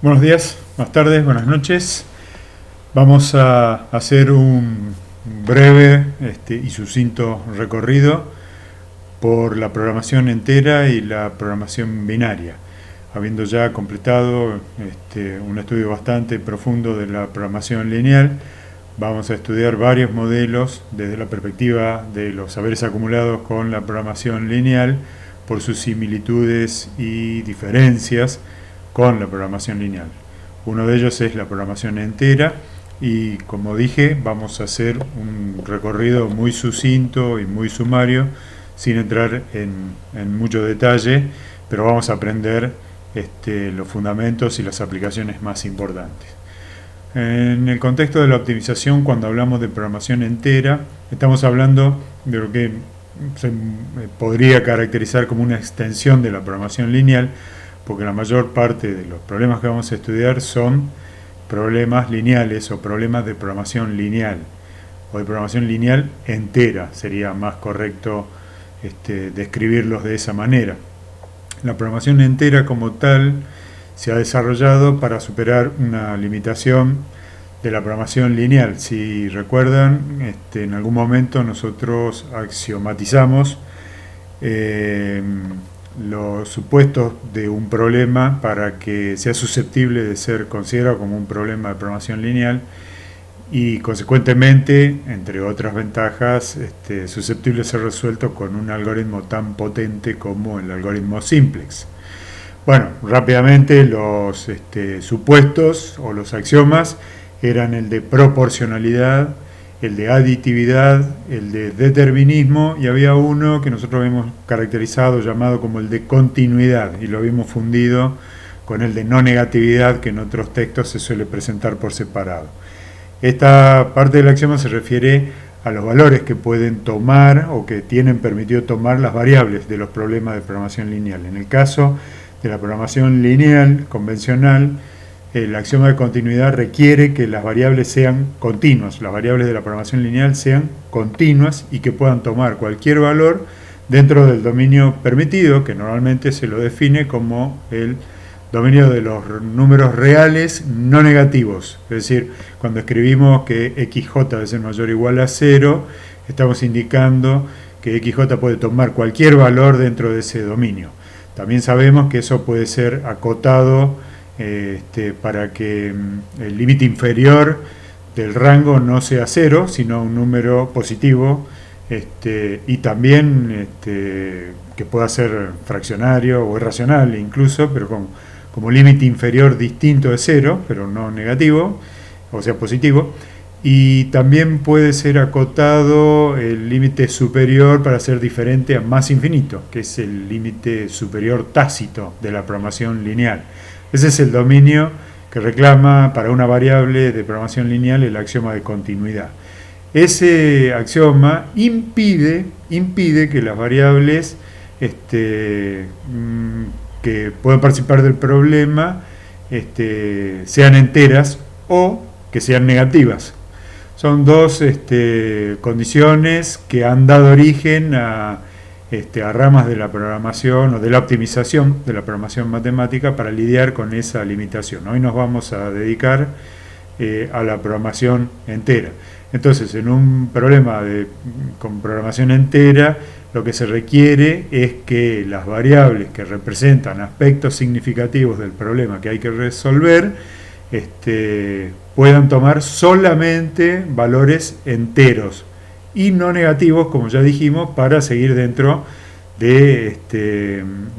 Buenos días, buenas tardes, buenas noches. Vamos a hacer un breve y sucinto recorrido por la programación entera y la programación binaria, habiendo ya completado un estudio bastante profundo de la programación lineal. Vamos a estudiar varios modelos desde la perspectiva de los saberes acumulados con la programación lineal por sus similitudes y diferencias con la programación lineal. Uno de ellos es la programación entera y, como dije, vamos a hacer un recorrido muy sucinto y muy sumario sin entrar en mucho detalle, pero vamos a aprender los fundamentos y las aplicaciones más importantes. En el contexto de la optimización, cuando hablamos de programación entera, estamos hablando de lo que se podría caracterizar como una extensión de la programación lineal, porque la mayor parte de los problemas que vamos a estudiar son problemas lineales o problemas de programación lineal, o de programación lineal entera, sería más correcto describirlos de esa manera. La programación entera como tal se ha desarrollado para superar una limitación de la programación lineal. Si recuerdan, en algún momento nosotros axiomatizamos los supuestos de un problema para que sea susceptible de ser considerado como un problema de programación lineal y, consecuentemente, entre otras ventajas, susceptible de ser resuelto con un algoritmo tan potente como el algoritmo simplex. Bueno, rápidamente los supuestos o los axiomas eran el de proporcionalidad, el de aditividad, el de determinismo, y había uno que nosotros habíamos caracterizado, llamado como el de continuidad, y lo habíamos fundido con el de no negatividad, que en otros textos se suele presentar por separado. Esta parte del axioma se refiere a los valores que pueden tomar o que tienen permitido tomar las variables de los problemas de programación lineal. En el caso de la programación lineal convencional, el axioma de continuidad requiere que las variables sean continuas, las variables de la programación lineal sean continuas y que puedan tomar cualquier valor dentro del dominio permitido, que normalmente se lo define como el dominio de los números reales no negativos. Es decir, cuando escribimos que xj debe ser mayor o igual a 0, estamos indicando que xj puede tomar cualquier valor dentro de ese dominio. También sabemos que eso puede ser acotado para que el límite inferior del rango no sea 0, sino un número positivo, y también que pueda ser fraccionario o irracional incluso, pero como límite inferior distinto de 0, pero no negativo, o sea positivo. Y también puede ser acotado el límite superior para ser diferente a más infinito, que es el límite superior tácito de la programación lineal. Ese es el dominio que reclama para una variable de programación lineal el axioma de continuidad. Ese axioma impide que las variables que puedan participar del problema sean enteras o que sean negativas. Son dos condiciones que han dado origen a ramas de la programación o de la optimización de la programación matemática para lidiar con esa limitación. Hoy nos vamos a dedicar a la programación entera. Entonces, en un problema con programación entera, lo que se requiere es que las variables que representan aspectos significativos del problema que hay que resolver puedan tomar solamente valores enteros y no negativos, como ya dijimos, para seguir dentro de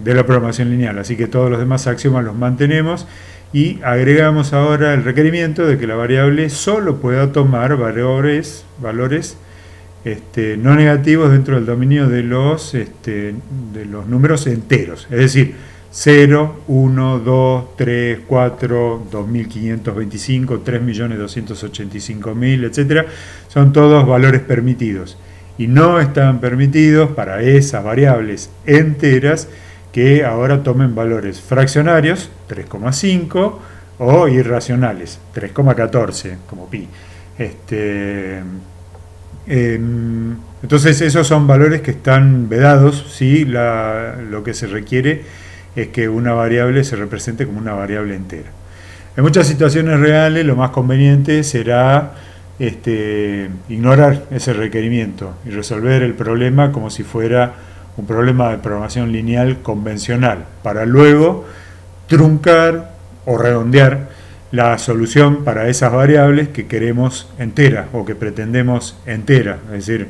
la programación lineal. Así que todos los demás axiomas los mantenemos y agregamos ahora el requerimiento de que la variable solo pueda tomar valores no negativos dentro del dominio de los números enteros, es decir, 0, 1, 2, 3, 4, 2525, 3.285.000, etc. Son todos valores permitidos. Y no están permitidos para esas variables enteras que ahora tomen valores fraccionarios, 3,5, o irracionales, 3,14, como pi. Entonces esos son valores que están vedados si lo que se requiere es que una variable se represente como una variable entera. En muchas situaciones reales lo más conveniente será ignorar ese requerimiento y resolver el problema como si fuera un problema de programación lineal convencional, para luego truncar o redondear la solución para esas variables que queremos entera o que pretendemos entera. Es decir,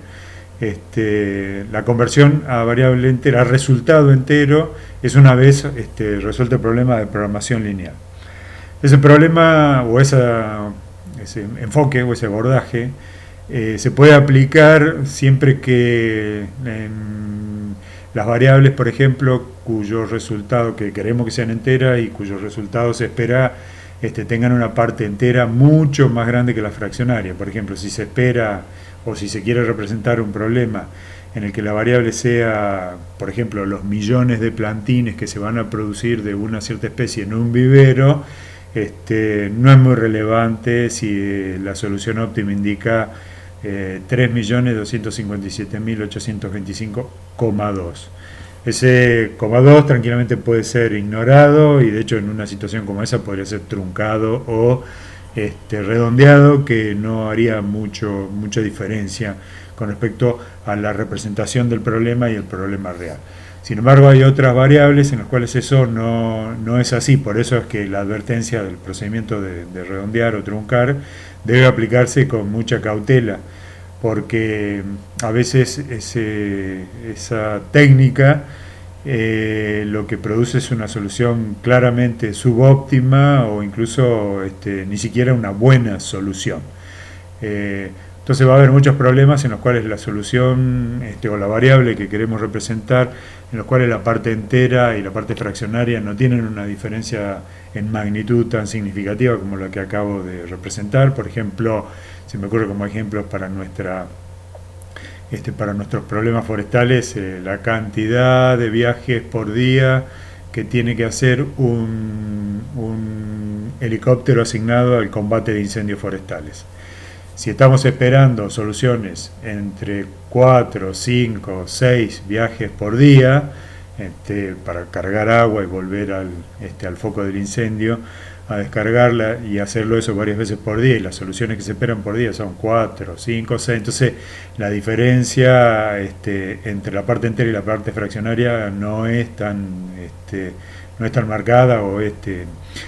la conversión a variable entera, a resultado entero, es una vez resuelto el problema de programación lineal. Ese problema o ese enfoque o ese abordaje se puede aplicar siempre que las variables, por ejemplo, cuyo resultado que queremos que sean enteras y cuyos resultados se espera tengan una parte entera mucho más grande que la fraccionaria. Por ejemplo, si se espera o si se quiere representar un problema en el que la variable sea, por ejemplo, los millones de plantines que se van a producir de una cierta especie en un vivero, no es muy relevante si la solución óptima indica 3.257.825,2. Ese coma 2 tranquilamente puede ser ignorado y de hecho en una situación como esa podría ser truncado o redondeado, que no haría mucha diferencia con respecto a la representación del problema y el problema real. Sin embargo, hay otras variables en las cuales eso no es así. Por eso es que la advertencia del procedimiento de redondear o truncar debe aplicarse con mucha cautela, porque a veces esa técnica lo que produce es una solución claramente subóptima o incluso ni siquiera una buena solución. Entonces va a haber muchos problemas en los cuales la solución o la variable que queremos representar, en los cuales la parte entera y la parte fraccionaria no tienen una diferencia en magnitud tan significativa como la que acabo de representar. Por ejemplo, se me ocurre como ejemplos para nuestros problemas forestales, la cantidad de viajes por día que tiene que hacer un helicóptero asignado al combate de incendios forestales. Si estamos esperando soluciones entre 4, 5, 6 viajes por día para cargar agua y volver al foco del incendio, a descargarla y hacerlo eso varias veces por día, y las soluciones que se esperan por día son 4, 5, 6, entonces la diferencia entre la parte entera y la parte fraccionaria no es tan marcada,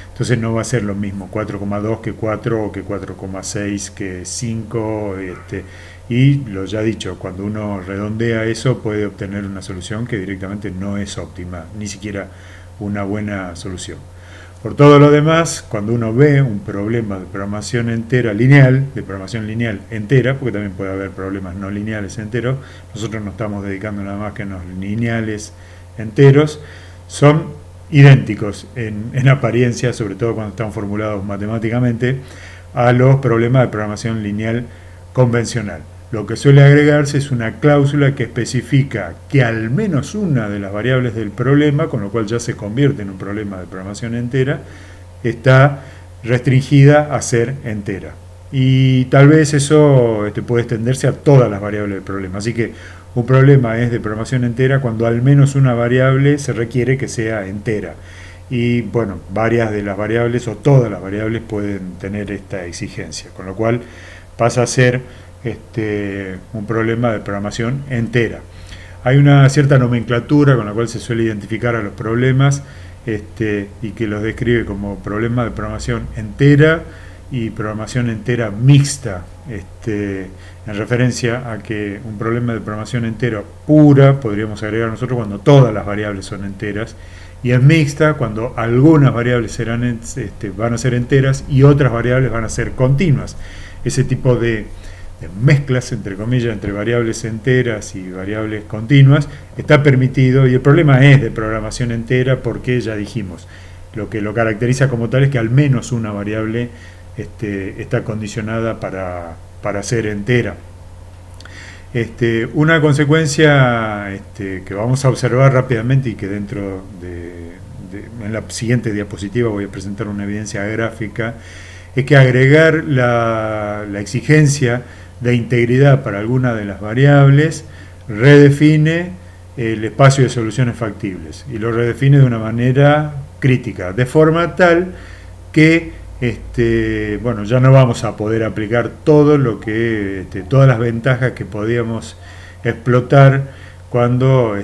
entonces no va a ser lo mismo 4,2 que 4 o que 4,6 que 5, y lo ya dicho, cuando uno redondea eso puede obtener una solución que directamente no es óptima, ni siquiera una buena solución. Por todo lo demás, cuando uno ve un problema de programación entera lineal, de programación lineal entera, porque también puede haber problemas no lineales enteros, nosotros nos estamos dedicando nada más que a los lineales enteros, son idénticos en apariencia, sobre todo cuando están formulados matemáticamente, a los problemas de programación lineal convencional. Lo que suele agregarse es una cláusula que especifica que al menos una de las variables del problema, con lo cual ya se convierte en un problema de programación entera, está restringida a ser entera. Y tal vez eso puede extenderse a todas las variables del problema. Así que un problema es de programación entera cuando al menos una variable se requiere que sea entera. Y bueno, varias de las variables o todas las variables pueden tener esta exigencia, con lo cual pasa a ser un problema de programación entera. Hay una cierta nomenclatura con la cual se suele identificar a los problemas y que los describe como problema de programación entera y programación entera mixta, en referencia a que un problema de programación entera pura podríamos agregar nosotros cuando todas las variables son enteras, y es mixta cuando algunas variables van a ser enteras y otras variables van a ser continuas. Ese tipo de mezclas, entre comillas, entre variables enteras y variables continuas está permitido, y el problema es de programación entera porque ya dijimos, lo que lo caracteriza como tal es que al menos una variable está condicionada para ser entera. Una consecuencia que vamos a observar rápidamente y que en la siguiente diapositiva voy a presentar una evidencia gráfica, es que agregar la exigencia de integridad para alguna de las variables redefine el espacio de soluciones factibles y lo redefine de una manera crítica, de forma tal que bueno, ya no vamos a poder aplicar todo lo que, todas las ventajas que podíamos explotar cuando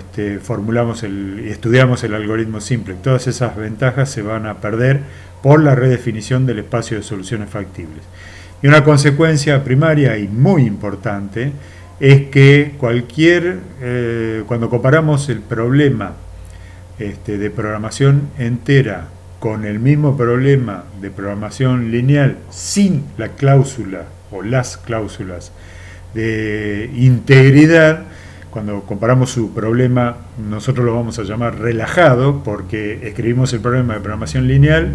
formulamos y estudiamos el algoritmo simplex. Todas esas ventajas se van a perder por la redefinición del espacio de soluciones factibles. Y una consecuencia primaria y muy importante es que cuando comparamos el problema de programación entera con el mismo problema de programación lineal sin la cláusula o las cláusulas de integridad, cuando comparamos su problema, nosotros lo vamos a llamar relajado, porque escribimos el problema de programación lineal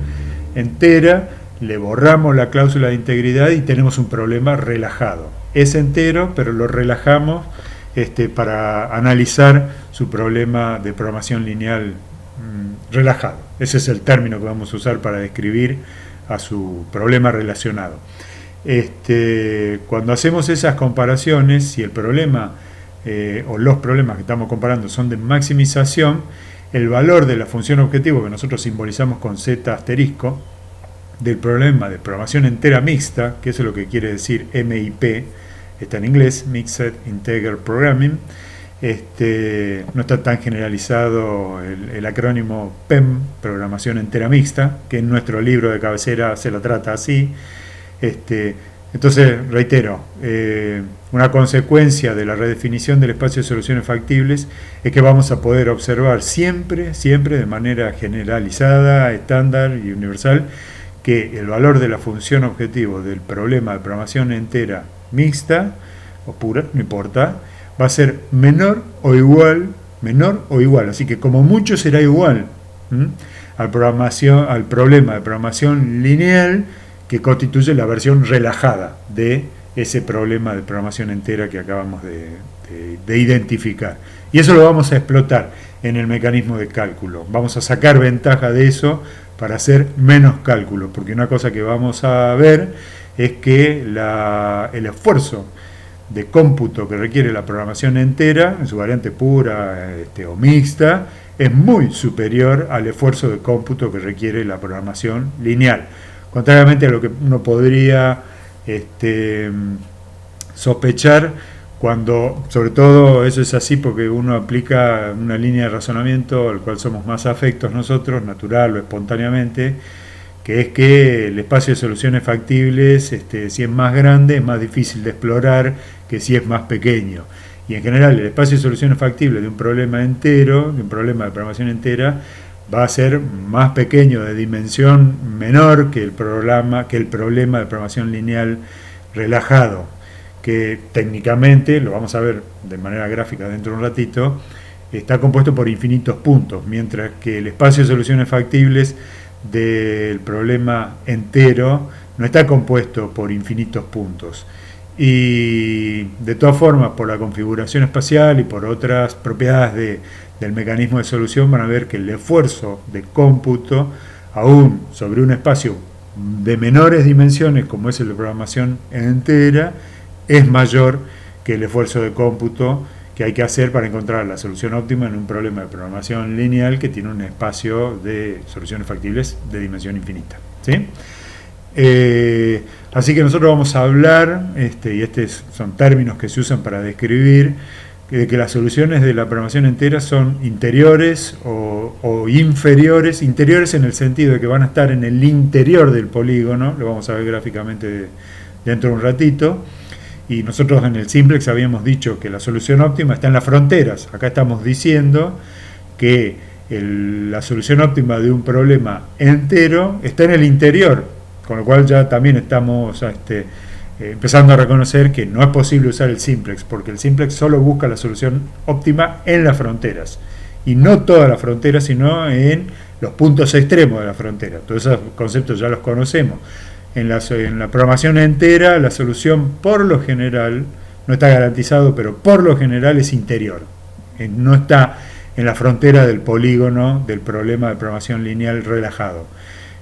entera, le borramos la cláusula de integridad y tenemos un problema relajado. Es entero, pero lo relajamos para analizar su problema de programación lineal relajado. Ese es el término que vamos a usar para describir a su problema relacionado. Cuando hacemos esas comparaciones, si el problema o los problemas que estamos comparando son de maximización, el valor de la función objetivo que nosotros simbolizamos con z asterisco del problema de programación entera mixta, que eso es lo que quiere decir MIP, está en inglés, Mixed Integer Programming, no está tan generalizado el acrónimo PEM, programación entera mixta, que en nuestro libro de cabecera se la trata así. Entonces, reitero, una consecuencia de la redefinición del espacio de soluciones factibles es que vamos a poder observar siempre de manera generalizada, estándar y universal, que el valor de la función objetivo del problema de programación entera mixta o pura, no importa, va a ser menor o igual, así que como mucho será igual al problema de programación lineal que constituye la versión relajada de ese problema de programación entera que acabamos de identificar. Y eso lo vamos a explotar en el mecanismo de cálculo. Vamos a sacar ventaja de eso para hacer menos cálculos, porque una cosa que vamos a ver es que el esfuerzo de cómputo que requiere la programación entera, en su variante pura o mixta, es muy superior al esfuerzo de cómputo que requiere la programación lineal. Contrariamente a lo que uno podría sospechar, cuando, sobre todo eso es así porque uno aplica una línea de razonamiento al cual somos más afectos nosotros, natural o espontáneamente, que es que el espacio de soluciones factibles, si es más grande, es más difícil de explorar que si es más pequeño. Y en general el espacio de soluciones factibles de un problema entero, de un problema de programación entera, va a ser más pequeño, de dimensión menor que el problema de programación lineal relajado, que técnicamente, lo vamos a ver de manera gráfica dentro de un ratito, está compuesto por infinitos puntos, mientras que el espacio de soluciones factibles del problema entero no está compuesto por infinitos puntos. Y de todas formas, por la configuración espacial y por otras propiedades del mecanismo de solución, van a ver que el esfuerzo de cómputo, aún sobre un espacio de menores dimensiones como es el de programación entera, es mayor que el esfuerzo de cómputo que hay que hacer para encontrar la solución óptima en un problema de programación lineal que tiene un espacio de soluciones factibles de dimensión infinita, ¿sí? Así que nosotros vamos a hablar, y estos son términos que se usan para describir, de que las soluciones de la programación entera son interiores o inferiores, interiores en el sentido de que van a estar en el interior del polígono, lo vamos a ver gráficamente dentro de un ratito, y nosotros en el simplex habíamos dicho que la solución óptima está en las fronteras. Acá estamos diciendo que la solución óptima de un problema entero está en el interior, con lo cual ya también estamos empezando a reconocer que no es posible usar el simplex, porque el simplex solo busca la solución óptima en las fronteras, y no todas las fronteras, sino en los puntos extremos de la frontera. Todos esos conceptos ya los conocemos. En la programación entera, la solución por lo general, no está garantizado, pero por lo general es interior. No está en la frontera del polígono del problema de programación lineal relajado.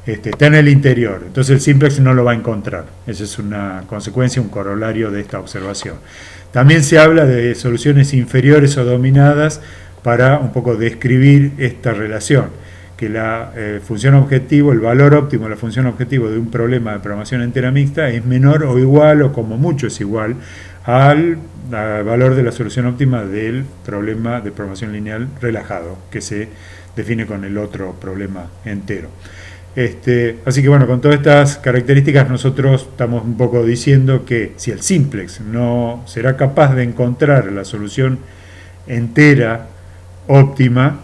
Está en el interior, entonces el simplex no lo va a encontrar. Esa es una consecuencia, un corolario de esta observación. También se habla de soluciones inferiores o dominadas para un poco describir esta relación, que la función objetivo, el valor óptimo de la función objetivo de un problema de programación entera mixta es menor o igual, o como mucho es igual, al valor de la solución óptima del problema de programación lineal relajado, que se define con el otro problema entero. Así que bueno, con todas estas características nosotros estamos un poco diciendo que si el simplex no será capaz de encontrar la solución entera óptima,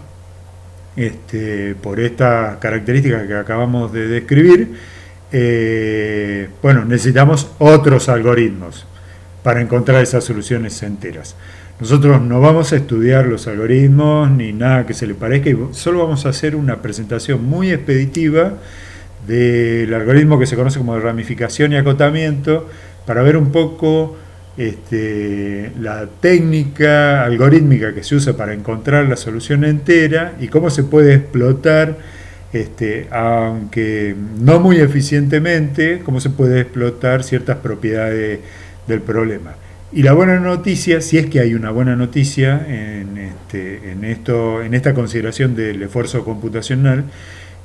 por estas características que acabamos de describir, bueno, necesitamos otros algoritmos para encontrar esas soluciones enteras. Nosotros no vamos a estudiar los algoritmos ni nada que se le parezca, y solo vamos a hacer una presentación muy expeditiva del algoritmo que se conoce como de ramificación y acotamiento, para ver un poco la técnica algorítmica que se usa para encontrar la solución entera y cómo se puede explotar, aunque no muy eficientemente, cómo se puede explotar ciertas propiedades del problema. Y la buena noticia, si es que hay una buena noticia en esta consideración del esfuerzo computacional,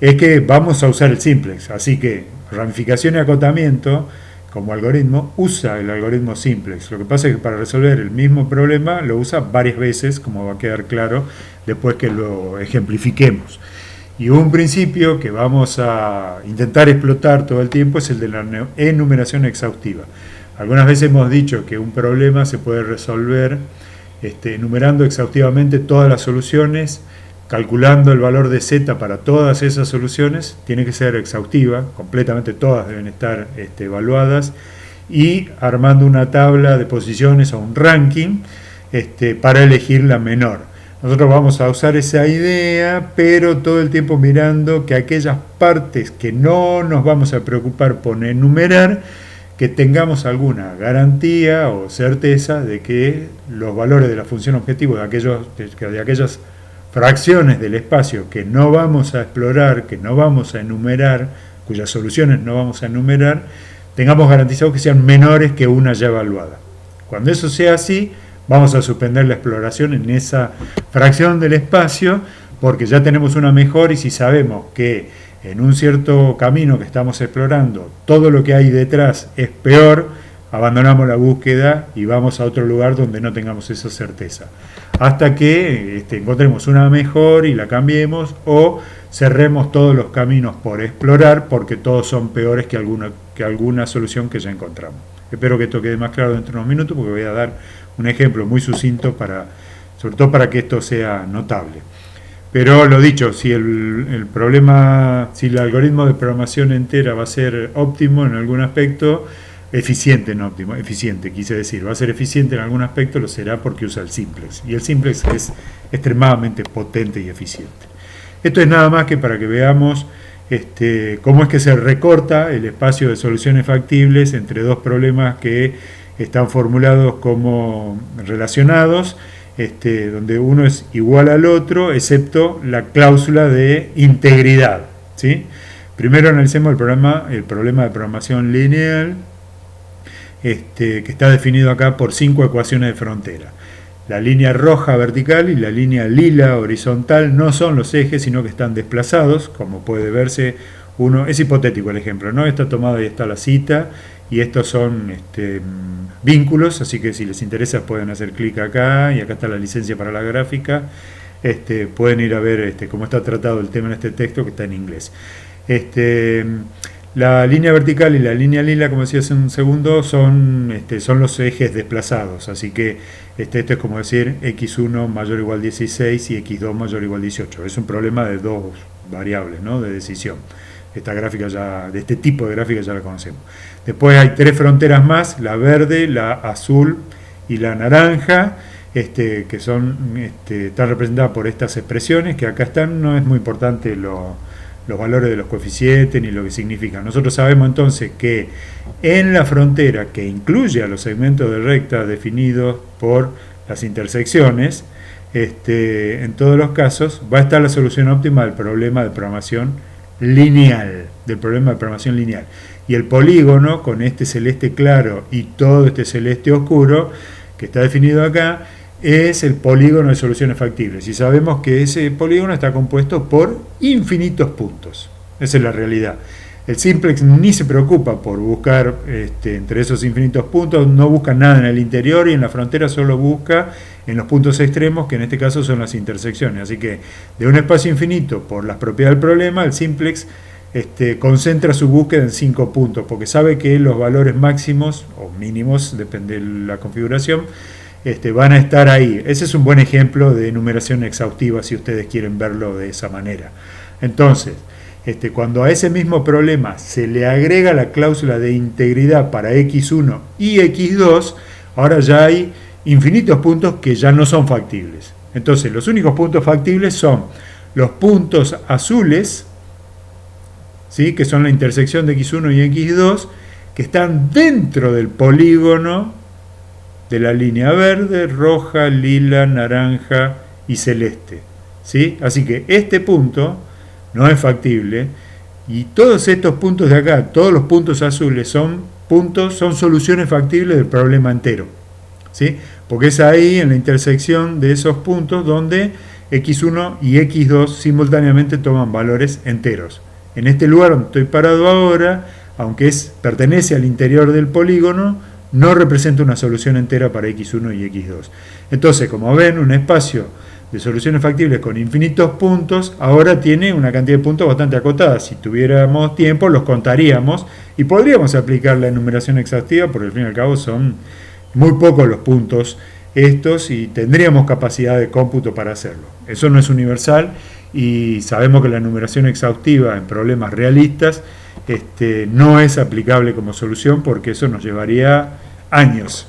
es que vamos a usar el simplex. Así que ramificación y acotamiento como algoritmo usa el algoritmo simplex. Lo que pasa es que para resolver el mismo problema lo usa varias veces, como va a quedar claro después que lo ejemplifiquemos. Y un principio que vamos a intentar explotar todo el tiempo es el de la enumeración exhaustiva. Algunas veces hemos dicho que un problema se puede resolver enumerando exhaustivamente todas las soluciones, calculando el valor de z para todas esas soluciones. Tiene que ser exhaustiva, completamente todas deben estar evaluadas, y armando una tabla de posiciones o un ranking para elegir la menor. Nosotros vamos a usar esa idea, pero todo el tiempo mirando que aquellas partes que no nos vamos a preocupar por enumerar, que tengamos alguna garantía o certeza de que los valores de la función objetivo de aquellas fracciones del espacio que no vamos a explorar, que no vamos a enumerar, cuyas soluciones no vamos a enumerar, tengamos garantizado que sean menores que una ya evaluada. Cuando eso sea así, vamos a suspender la exploración en esa fracción del espacio, porque ya tenemos una mejor, y si sabemos que en un cierto camino que estamos explorando todo lo que hay detrás es peor, abandonamos la búsqueda y vamos a otro lugar donde no tengamos esa certeza, hasta que encontremos una mejor y la cambiemos, o cerremos todos los caminos por explorar porque todos son peores que alguna solución que ya encontramos. Espero que esto quede más claro dentro de unos minutos, porque voy a dar un ejemplo muy sucinto sobre todo para que esto sea notable. Pero lo dicho, si el algoritmo de programación entera va a ser óptimo en algún aspecto, eficiente quise decir, va a ser eficiente en algún aspecto, lo será porque usa el simplex. Y el simplex es extremadamente potente y eficiente. Esto es nada más que para que veamos cómo es que se recorta el espacio de soluciones factibles entre dos problemas que están formulados como relacionados, donde uno es igual al otro, excepto la cláusula de integridad, ¿sí? Primero analicemos el problema de programación lineal, que está definido acá por 5 ecuaciones de frontera. La línea roja vertical y la línea lila horizontal no son los ejes, sino que están desplazados, como puede verse. Es hipotético el ejemplo, ¿no? Está tomado, ahí está la cita, y estos son vínculos, así que si les interesa pueden hacer clic acá, y acá está la licencia para la gráfica. Pueden ir a ver cómo está tratado el tema en este texto, que está en inglés. La línea vertical y la línea lila, como decía hace un segundo, son los ejes desplazados, así que esto es como decir x1 mayor o igual a 16 y x2 mayor o igual a 18. Es un problema de dos variables, ¿no?, de decisión. Esta gráfica de este tipo de gráfica ya la conocemos. Después hay 3 fronteras más, la verde, la azul y la naranja, que están representadas por estas expresiones que acá están. No es muy importante los valores de los coeficientes ni lo que significan. Nosotros sabemos entonces que en la frontera que incluye a los segmentos de recta definidos por las intersecciones, en todos los casos va a estar la solución óptima del problema de programación lineal, y el polígono con este celeste claro y todo este celeste oscuro que está definido acá es el polígono de soluciones factibles. Y sabemos que ese polígono está compuesto por infinitos puntos. Esa es la realidad. El simplex ni se preocupa por buscar entre esos infinitos puntos, no busca nada en el interior y en la frontera solo busca en los puntos extremos, que en este caso son las intersecciones. Así que de un espacio infinito, por las propiedades del problema, el simplex concentra su búsqueda en 5 puntos, porque sabe que los valores máximos o mínimos, depende de la configuración, van a estar ahí. Ese es un buen ejemplo de enumeración exhaustiva, si ustedes quieren verlo de esa manera. Entonces, cuando a ese mismo problema se le agrega la cláusula de integridad para x1 y x2, ahora ya hay infinitos puntos que ya no son factibles. Entonces, los únicos puntos factibles son los puntos azules, ¿sí?, que son la intersección de x1 y x2, que están dentro del polígono de la línea verde, roja, lila, naranja y celeste, ¿sí? Así que este punto no es factible, y todos estos puntos de acá, todos los puntos azules son soluciones factibles del problema entero, ¿sí? Porque es ahí, en la intersección de esos puntos, donde x1 y x2 simultáneamente toman valores enteros. En este lugar donde estoy parado ahora, aunque pertenece al interior del polígono, no representa una solución entera para x1 y x2. Entonces, como ven, un espacio de soluciones factibles con infinitos puntos ahora tiene una cantidad de puntos bastante acotada. Si tuviéramos tiempo los contaríamos y podríamos aplicar la enumeración exhaustiva, porque al fin y al cabo son muy pocos los puntos estos y tendríamos capacidad de cómputo para hacerlo. Eso no es universal y sabemos que la enumeración exhaustiva en problemas realistas no es aplicable como solución, porque eso nos llevaría años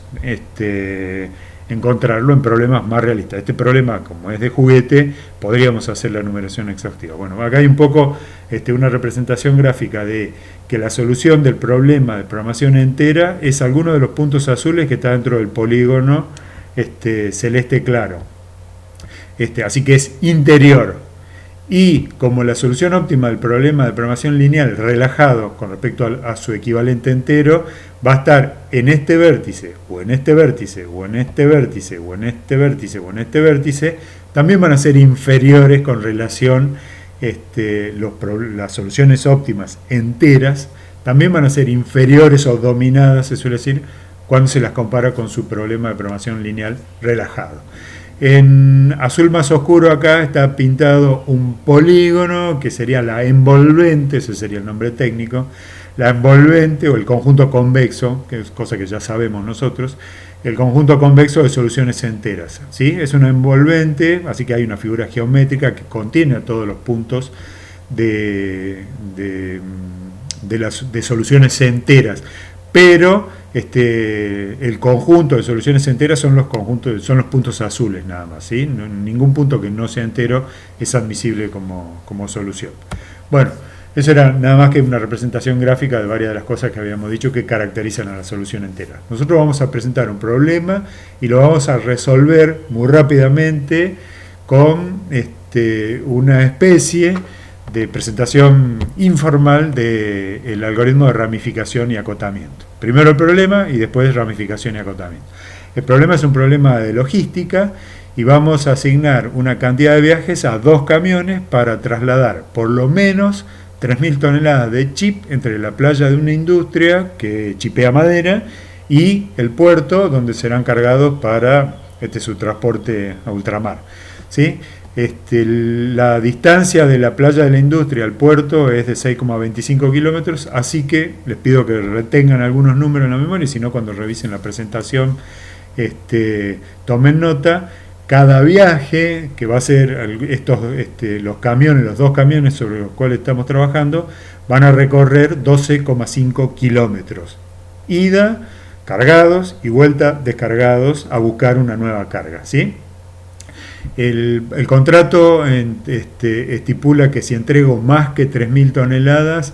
encontrarlo en problemas más realistas. Este problema, como es de juguete, podríamos hacer la enumeración exhaustiva. Bueno, acá hay un poco una representación gráfica de que la solución del problema de programación entera es alguno de los puntos azules que está dentro del polígono celeste claro. Así que es interior. Y como la solución óptima del problema de programación lineal relajado con respecto a su equivalente entero va a estar en este vértice, o en este vértice, o en este vértice, o en este vértice, o en este vértice, también van a ser inferiores con relación las soluciones óptimas enteras, también van a ser inferiores o dominadas, se suele decir, cuando se las compara con su problema de programación lineal relajado. En azul más oscuro acá está pintado un polígono que sería la envolvente, ese sería el nombre técnico, la envolvente o el conjunto convexo, que es cosa que ya sabemos nosotros, el conjunto convexo de soluciones enteras, ¿sí? Es una envolvente, así que hay una figura geométrica que contiene a todos los puntos de soluciones enteras, pero el conjunto de soluciones enteras son los puntos azules nada más, ¿sí? Ningún punto que no sea entero es admisible como solución. Bueno, eso era nada más que una representación gráfica de varias de las cosas que habíamos dicho que caracterizan a la solución entera. Nosotros vamos a presentar un problema y lo vamos a resolver muy rápidamente con una especie de presentación informal del algoritmo de ramificación y acotamiento. Primero el problema y después ramificación y acotamiento. El problema es un problema de logística y vamos a asignar una cantidad de viajes a 2 camiones para trasladar por lo menos 3.000 toneladas de chip entre la playa de una industria que chipea madera y el puerto donde serán cargados para su transporte a ultramar, ¿sí? La distancia de la playa de la industria al puerto es de 6,25 kilómetros, así que les pido que retengan algunos números en la memoria y si no, cuando revisen la presentación tomen nota. Cada viaje que va a ser los camiones, los 2 camiones sobre los cuales estamos trabajando, van a recorrer 12,5 kilómetros. Ida cargados y vuelta descargados a buscar una nueva carga, ¿sí? El contrato estipula que si entrego más que 3.000 toneladas,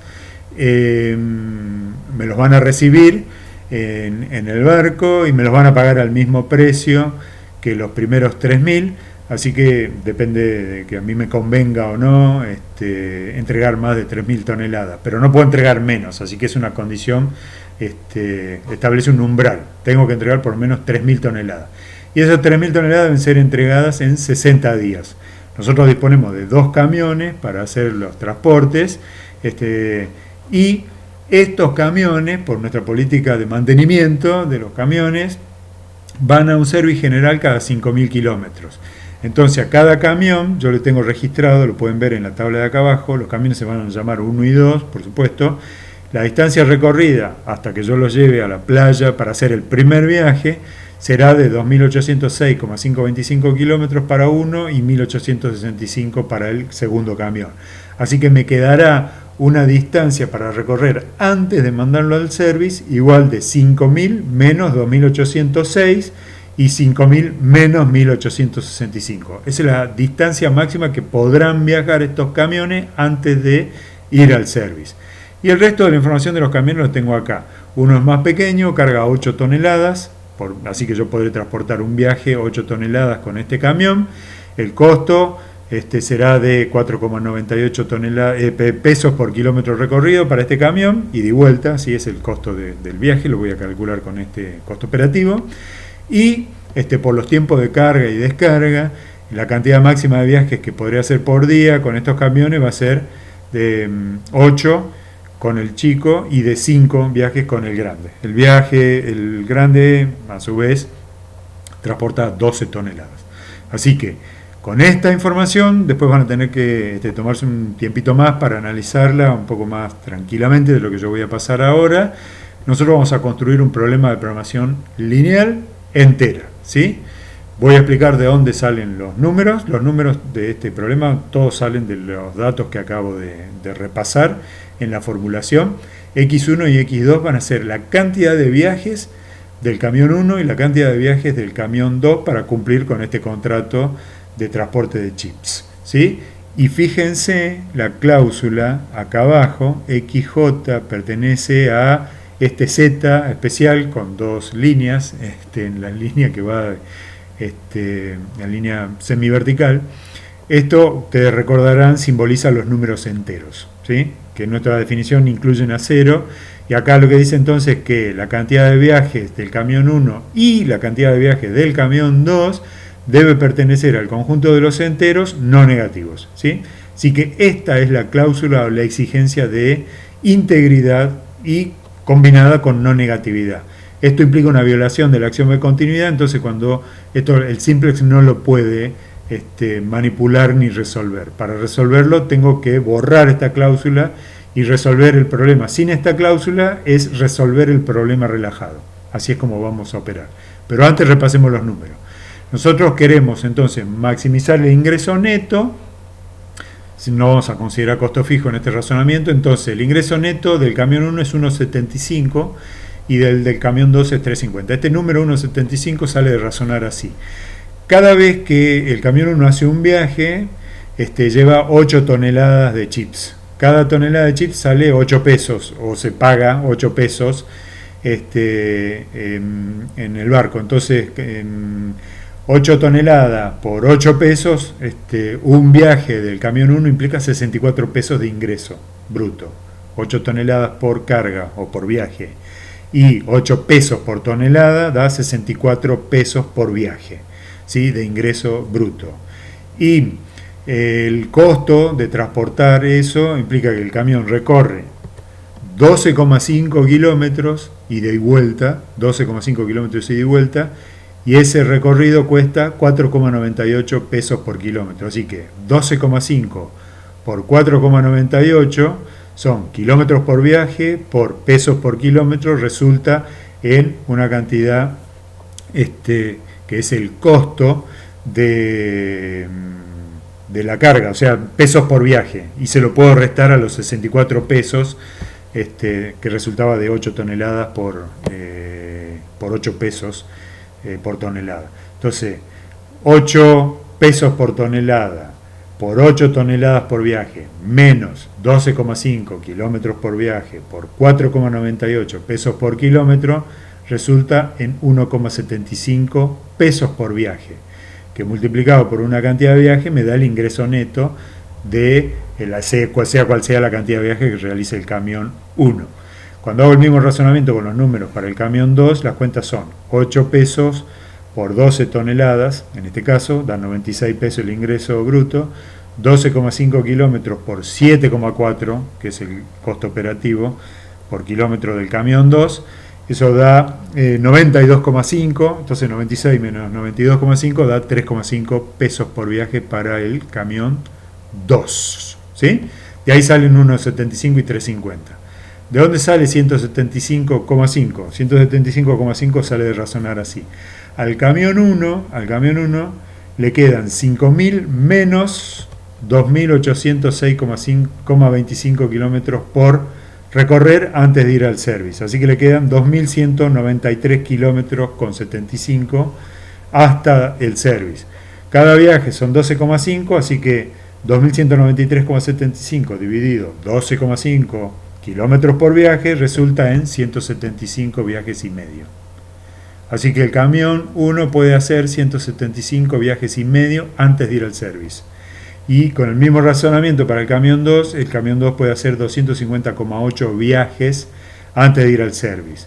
me los van a recibir en el barco y me los van a pagar al mismo precio que los primeros 3.000, así que depende de que a mí me convenga o no entregar más de 3.000 toneladas, pero no puedo entregar menos, así que es una condición, establece un umbral, tengo que entregar por lo menos 3.000 toneladas. y esas 3.000 toneladas deben ser entregadas en 60 días. Nosotros disponemos de 2 camiones para hacer los transportes, y estos camiones, por nuestra política de mantenimiento de los camiones, van a un service general cada 5.000 kilómetros. Entonces a cada camión, yo le tengo registrado, lo pueden ver en la tabla de acá abajo, los camiones se van a llamar 1 y 2, por supuesto. La distancia recorrida hasta que yo los lleve a la playa para hacer el primer viaje será de 2.806,525 kilómetros para uno y 1.865 para el segundo camión. Así que me quedará una distancia para recorrer antes de mandarlo al service igual de 5.000 menos 2.806 y 5.000 menos 1.865. Esa es la distancia máxima que podrán viajar estos camiones antes de ir al service. Y el resto de la información de los camiones lo tengo acá. Uno es más pequeño, carga 8 toneladas, así que yo podré transportar un viaje 8 toneladas con este camión. El costo será de 4,98 pesos por kilómetro recorrido para este camión, ida y vuelta, así es el costo del viaje, lo voy a calcular con este costo operativo. Y por los tiempos de carga y descarga, la cantidad máxima de viajes que podré hacer por día con estos camiones va a ser de 8 con el chico y de 5 viajes con el grande. El grande, a su vez, transporta 12 toneladas. Así que, con esta información, después van a tener que tomarse un tiempito más para analizarla un poco más tranquilamente de lo que yo voy a pasar ahora. Nosotros vamos a construir un problema de programación lineal entera, ¿sí? Voy a explicar de dónde salen los números. Los números de este problema todos salen de los datos que acabo de repasar en la formulación. X1 y X2 van a ser la cantidad de viajes del camión 1 y la cantidad de viajes del camión 2 para cumplir con este contrato de transporte de chips, ¿sí? Y fíjense la cláusula acá abajo, XJ pertenece a este Z especial con 2 líneas, en la línea que va la línea semivertical. Esto, ustedes recordarán, simboliza los números enteros, ¿sí? Que en nuestra definición incluyen a 0, y acá lo que dice entonces es que la cantidad de viajes del camión 1 y la cantidad de viajes del camión 2 debe pertenecer al conjunto de los enteros no negativos, ¿sí? Así que esta es la cláusula o la exigencia de integridad y combinada con no negatividad. Esto implica una violación del axioma de continuidad, entonces cuando el simplex no lo puede manipular ni resolver. Para resolverlo tengo que borrar esta cláusula y resolver el problema. Sin esta cláusula es resolver el problema relajado. Así es como vamos a operar. Pero antes repasemos los números. Nosotros queremos entonces maximizar el ingreso neto. No vamos a considerar costo fijo en este razonamiento. Entonces el ingreso neto del camión 1 es 1,75 y del camión 2 es 3,50. Este número 1,75 sale de razonar así. Cada vez que el camión 1 hace un viaje, lleva 8 toneladas de chips. Cada tonelada de chips sale 8 pesos o se paga 8 pesos en el barco. Entonces, 8 toneladas por 8 pesos, un viaje del camión 1 implica 64 pesos de ingreso bruto. 8 toneladas por carga o por viaje. Y 8 pesos por tonelada da 64 pesos por viaje, ¿sí? De ingreso bruto. Y el costo de transportar eso implica que el camión recorre 12,5 kilómetros ida y vuelta, 12,5 kilómetros ida y vuelta, y ese recorrido cuesta 4,98 pesos por kilómetro. Así que 12,5 por 4,98 son kilómetros por viaje por pesos por kilómetro, resulta en una cantidad que es el costo de la carga, o sea, pesos por viaje, y se lo puedo restar a los 64 pesos que resultaba de 8 toneladas por 8 pesos por tonelada. Entonces, 8 pesos por tonelada por 8 toneladas por viaje, menos 12,5 kilómetros por viaje por 4,98 pesos por kilómetro, resulta en 1,75 pesos por viaje, que multiplicado por una cantidad de viaje me da el ingreso neto de sea cual sea la cantidad de viaje que realice el camión 1. Cuando hago el mismo razonamiento con los números para el camión 2, las cuentas son 8 pesos por 12 toneladas, en este caso, da 96 pesos el ingreso bruto, 12,5 kilómetros por 7,4, que es el costo operativo por kilómetro del camión 2, eso da 92,5, entonces 96 menos 92,5 da 3,5 pesos por viaje para el camión 2, ¿sí? De ahí salen 1,75 y 3,50. ¿De dónde sale 175,5? 175,5 sale de razonar así. Al camión 1 le quedan 5.000 menos 2.806,25 kilómetros por recorrer antes de ir al service. Así que le quedan 2.193 kilómetros con 75 hasta el service. Cada viaje son 12,5, así que 2.193,75 dividido 12,5 kilómetros por viaje resulta en 175 viajes y medio. Así que el camión 1 puede hacer 175 viajes y medio antes de ir al service. Y con el mismo razonamiento para el camión 2 puede hacer 250,8 viajes antes de ir al service.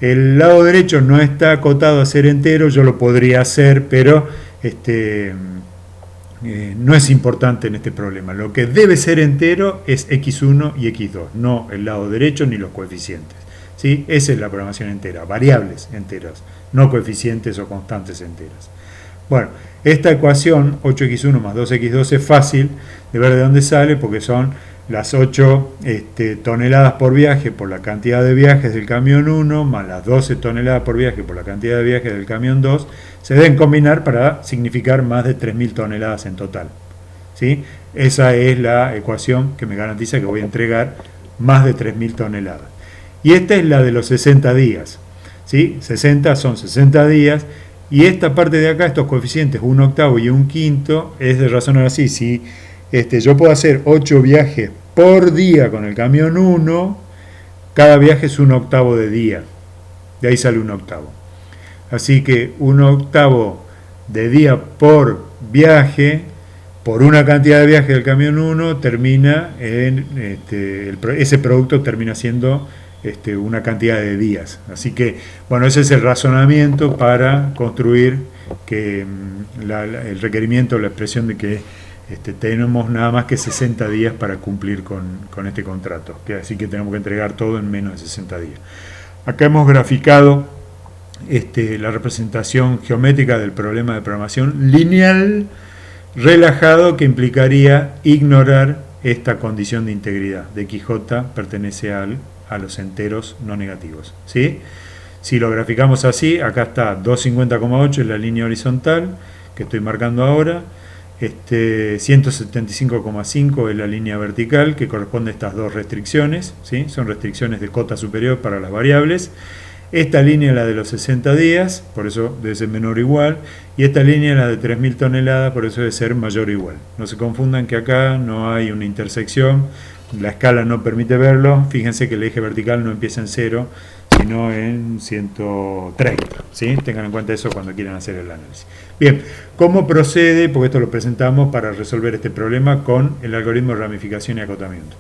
El lado derecho no está acotado a ser entero, yo lo podría hacer, pero no es importante en este problema. Lo que debe ser entero es x1 y x2, no el lado derecho ni los coeficientes. ¿Sí? Esa es la programación entera, variables enteras, no coeficientes o constantes enteras. Bueno, esta ecuación 8x1 más 2x2 es fácil de ver de dónde sale, porque son las 8 toneladas por viaje por la cantidad de viajes del camión 1 más las 12 toneladas por viaje por la cantidad de viajes del camión 2 se deben combinar para significar más de 3.000 toneladas en total, ¿sí? Esa es la ecuación que me garantiza que voy a entregar más de 3.000 toneladas. Y esta es la de los 60 días, ¿sí? 60 son 60 días. Y esta parte de acá, estos coeficientes, 1/8 y 1/5, es de razonar así. Si yo puedo hacer 8 viajes por día con el camión 1, cada viaje es 1/8 de día. De ahí sale 1/8. Así que 1/8 de día por viaje, por una cantidad de viajes del camión 1, termina en ese producto termina siendo una cantidad de días. Así que, bueno, ese es el razonamiento para construir el requerimiento, la expresión de que tenemos nada más que 60 días para cumplir con este contrato. Así que tenemos que entregar todo en menos de 60 días. Acá hemos graficado la representación geométrica del problema de programación lineal relajado, que implicaría ignorar esta condición de integridad. De XJ pertenece a los enteros no negativos, ¿sí? Si lo graficamos así, acá está 250,8 en la línea horizontal que estoy marcando ahora, 175,5 es la línea vertical que corresponde a estas dos restricciones, ¿sí? Son restricciones de cota superior para las variables. Esta línea es la de los 60 días, por eso debe ser menor o igual, y esta línea es la de 3.000 toneladas, por eso debe ser mayor o igual. No se confundan que acá no hay una intersección, la escala no permite verlo. Fíjense que el eje vertical no empieza en 0, sino en 130, ¿sí? Tengan en cuenta eso cuando quieran hacer el análisis. Bien, ¿cómo procede? Porque esto lo presentamos para resolver este problema con el algoritmo de ramificación y acotamiento.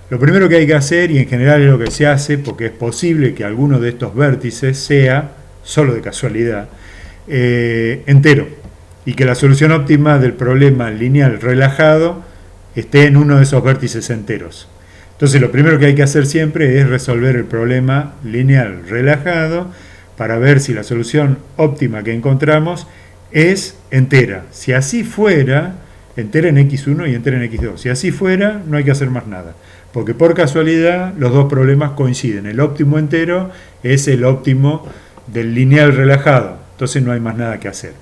Lo primero que hay que hacer, y en general es lo que se hace, porque es posible que alguno de estos vértices sea, solo de casualidad, entero, y que la solución óptima del problema lineal relajado esté en uno de esos vértices enteros. Entonces lo primero que hay que hacer siempre es resolver el problema lineal relajado para ver si la solución óptima que encontramos es entera. Si así fuera, entera en x1 y entera en x2. Si así fuera, no hay que hacer más nada, porque por casualidad los dos problemas coinciden. El óptimo entero es el óptimo del lineal relajado, entonces no hay más nada que hacer.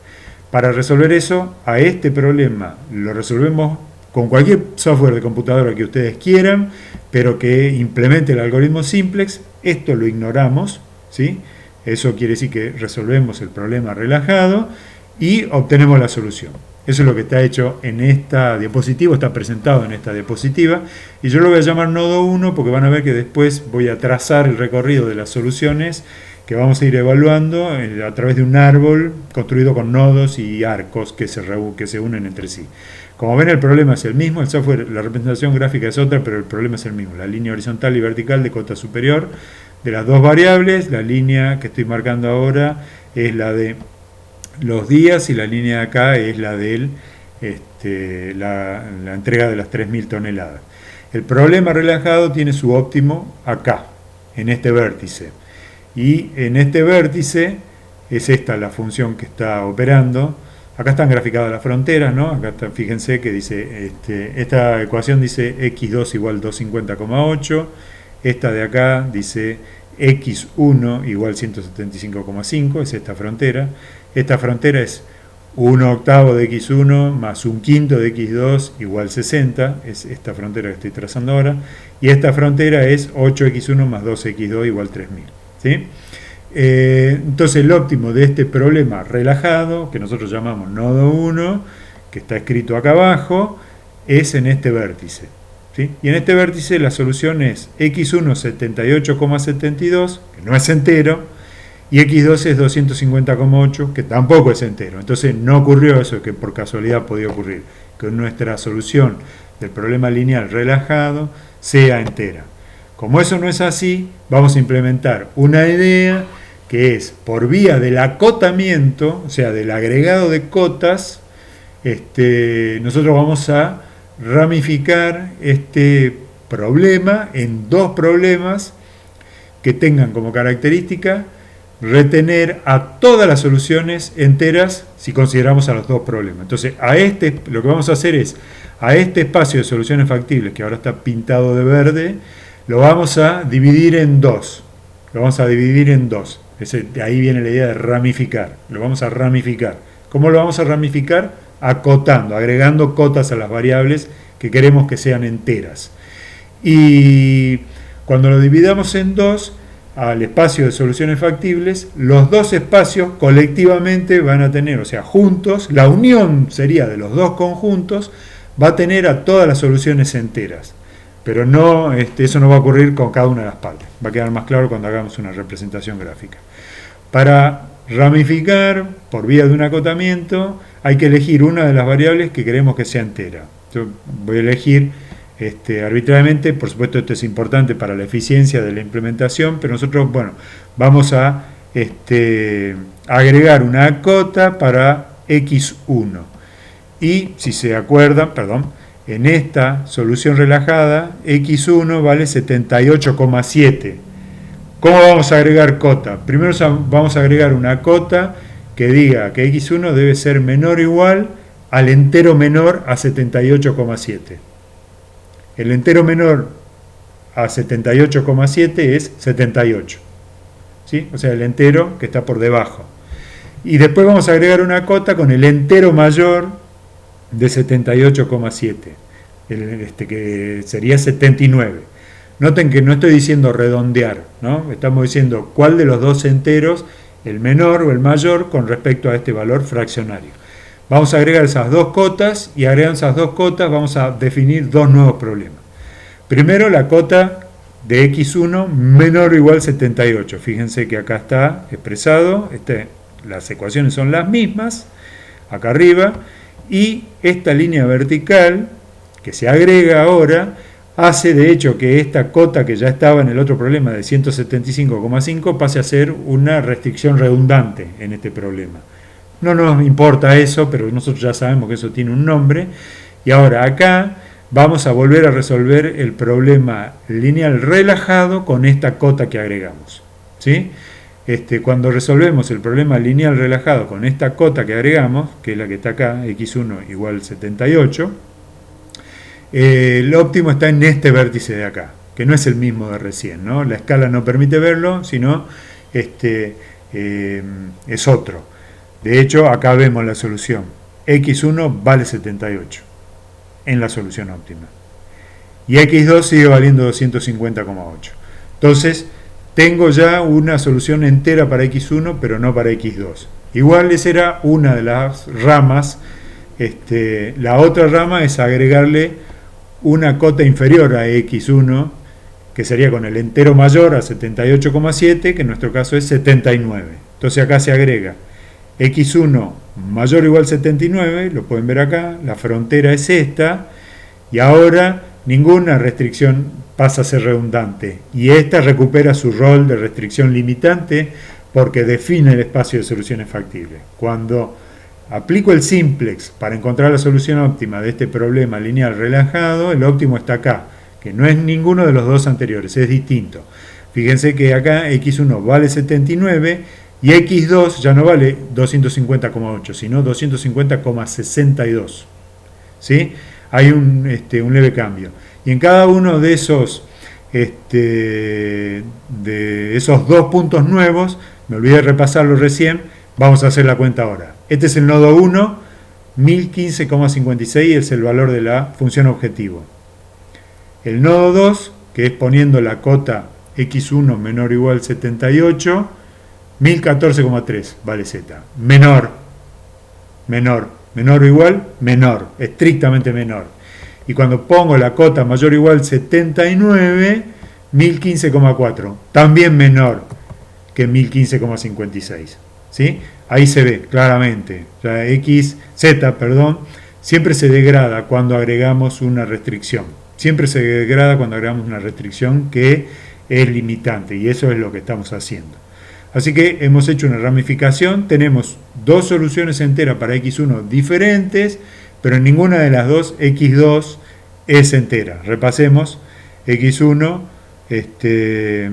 Para resolver eso, a este problema lo resolvemos con cualquier software de computadora que ustedes quieran, pero que implemente el algoritmo simplex. Esto lo ignoramos, ¿sí? Eso quiere decir que resolvemos el problema relajado y obtenemos la solución. Eso es lo que está hecho en esta diapositiva, está presentado en esta diapositiva, y yo lo voy a llamar nodo 1 porque van a ver que después voy a trazar el recorrido de las soluciones que vamos a ir evaluando a través de un árbol construido con nodos y arcos que se unen entre sí. Como ven, el problema es el mismo, el software, la representación gráfica es otra, pero el problema es el mismo. La línea horizontal y vertical de cota superior de las dos variables, la línea que estoy marcando ahora es la de los días y la línea de acá es la de la entrega de las 3.000 toneladas. El problema relajado tiene su óptimo acá, en este vértice. Y en este vértice es esta la función que está operando. Acá están graficadas las fronteras, ¿no? Acá está, fíjense que dice, esta ecuación dice x2 igual 250,8. Esta de acá dice x1 igual 175,5, es esta frontera. Esta frontera es 1 octavo de x1 más 1 quinto de x2 igual 60, es esta frontera que estoy trazando ahora. Y esta frontera es 8x1 más 2x2 igual 3.000. ¿Sí? Entonces el óptimo de este problema relajado, que nosotros llamamos nodo 1, que está escrito acá abajo, es en este vértice. ¿Sí? Y en este vértice la solución es x1 78,72, que no es entero, y x2 es 250,8, que tampoco es entero. Entonces no ocurrió eso que por casualidad podía ocurrir, que nuestra solución del problema lineal relajado sea entera. Como eso no es así, vamos a implementar una idea que es por vía del acotamiento, o sea, del agregado de cotas, nosotros vamos a ramificar este problema en dos problemas que tengan como característica retener a todas las soluciones enteras si consideramos a los dos problemas. Entonces, lo que vamos a hacer es, a este espacio de soluciones factibles, que ahora está pintado de verde, lo vamos a dividir en dos. De ahí viene la idea de ramificar. Lo vamos a ramificar. ¿Cómo lo vamos a ramificar? Acotando, agregando cotas a las variables que queremos que sean enteras. Y cuando lo dividamos en dos, al espacio de soluciones factibles, los dos espacios colectivamente van a tener, o sea, juntos, la unión sería de los dos conjuntos, va a tener a todas las soluciones enteras. Pero no, eso no va a ocurrir con cada una de las partes. Va a quedar más claro cuando hagamos una representación gráfica. Para ramificar por vía de un acotamiento, hay que elegir una de las variables que queremos que sea entera. Yo voy a elegir arbitrariamente, por supuesto esto es importante para la eficiencia de la implementación, pero nosotros, vamos a agregar una cota para x1. Y si se acuerdan, en esta solución relajada, x1 vale 78,7. ¿Cómo vamos a agregar cota? Primero vamos a agregar una cota que diga que x1 debe ser menor o igual al entero menor a 78,7. El entero menor a 78,7 es 78. ¿Sí? O sea, el entero que está por debajo. Y después vamos a agregar una cota con el entero mayor de 78,7, que sería 79. Noten que no estoy diciendo redondear, ¿no? Estamos diciendo cuál de los dos enteros, el menor o el mayor, con respecto a este valor fraccionario. Vamos a agregar esas dos cotas y agregando esas dos cotas vamos a definir dos nuevos problemas. Primero, la cota de x1 menor o igual a 78. Fíjense que acá está expresado, las ecuaciones son las mismas, acá arriba, y esta línea vertical que se agrega ahora hace de hecho que esta cota que ya estaba en el otro problema de 175,5 pase a ser una restricción redundante en este problema. No nos importa eso, pero nosotros ya sabemos que eso tiene un nombre. Y ahora acá vamos a volver a resolver el problema lineal relajado con esta cota que agregamos. ¿Sí? Cuando resolvemos el problema lineal relajado con esta cota que agregamos, que es la que está acá, x1 igual 78, el óptimo está en este vértice de acá, que no es el mismo de recién, ¿no? La escala no permite verlo, sino es otro. De hecho, acá vemos la solución. x1 vale 78 en la solución óptima. Y x2 sigue valiendo 250,8. Entonces, tengo ya una solución entera para x1, pero no para x2. Igual esa era una de las ramas. La otra rama es agregarle una cota inferior a x1, que sería con el entero mayor a 78,7, que en nuestro caso es 79. Entonces acá se agrega x1 mayor o igual a 79, lo pueden ver acá, la frontera es esta, y ahora ninguna restricción pasa a ser redundante, y esta recupera su rol de restricción limitante porque define el espacio de soluciones factibles. Cuando aplico el simplex para encontrar la solución óptima de este problema lineal relajado, el óptimo está acá, que no es ninguno de los dos anteriores, es distinto. Fíjense que acá x1 vale 79 y x2 ya no vale 250,8, sino 250,62. ¿Sí? Hay un leve cambio. Y en cada uno de esos dos puntos nuevos, me olvidé de repasarlo recién, vamos a hacer la cuenta ahora. Este es el nodo 1, 1015,56 es el valor de la función objetivo. El nodo 2, que es poniendo la cota x1 menor o igual 78, 1014,3 vale z. Menor o igual, menor, estrictamente menor. Y cuando pongo la cota mayor o igual 79, 1015,4, también menor que 1015,56. ¿Sí? Ahí se ve claramente. O sea, z, siempre se degrada cuando agregamos una restricción. Siempre se degrada cuando agregamos una restricción que es limitante, y eso es lo que estamos haciendo. Así que hemos hecho una ramificación, tenemos dos soluciones enteras para x1 diferentes, pero en ninguna de las dos x2 es entera. Repasemos, x1, este es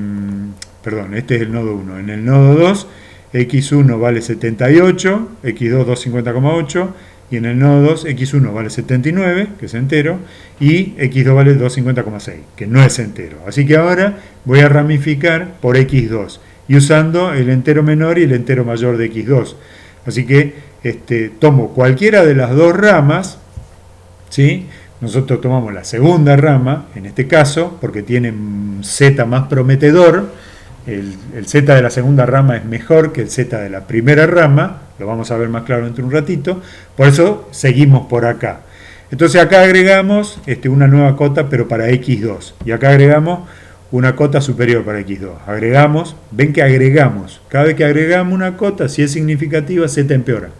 el nodo 1. En el nodo 2, x1 vale 78, x2 250,8, y en el nodo 2, x1 vale 79, que es entero, y x2 vale 250,6, que no es entero. Así que ahora voy a ramificar por x2, y usando el entero menor y el entero mayor de x2. Así que tomo cualquiera de las dos ramas, ¿sí? Nosotros tomamos la segunda rama, en este caso, porque tiene z más prometedor. El z de la segunda rama es mejor que el z de la primera rama, lo vamos a ver más claro dentro de un ratito, por eso seguimos por acá. Entonces acá agregamos una nueva cota, pero para x2, y acá agregamos una cota superior para x2. Agregamos, ven que agregamos, cada vez que agregamos una cota, si es significativa, z empeora.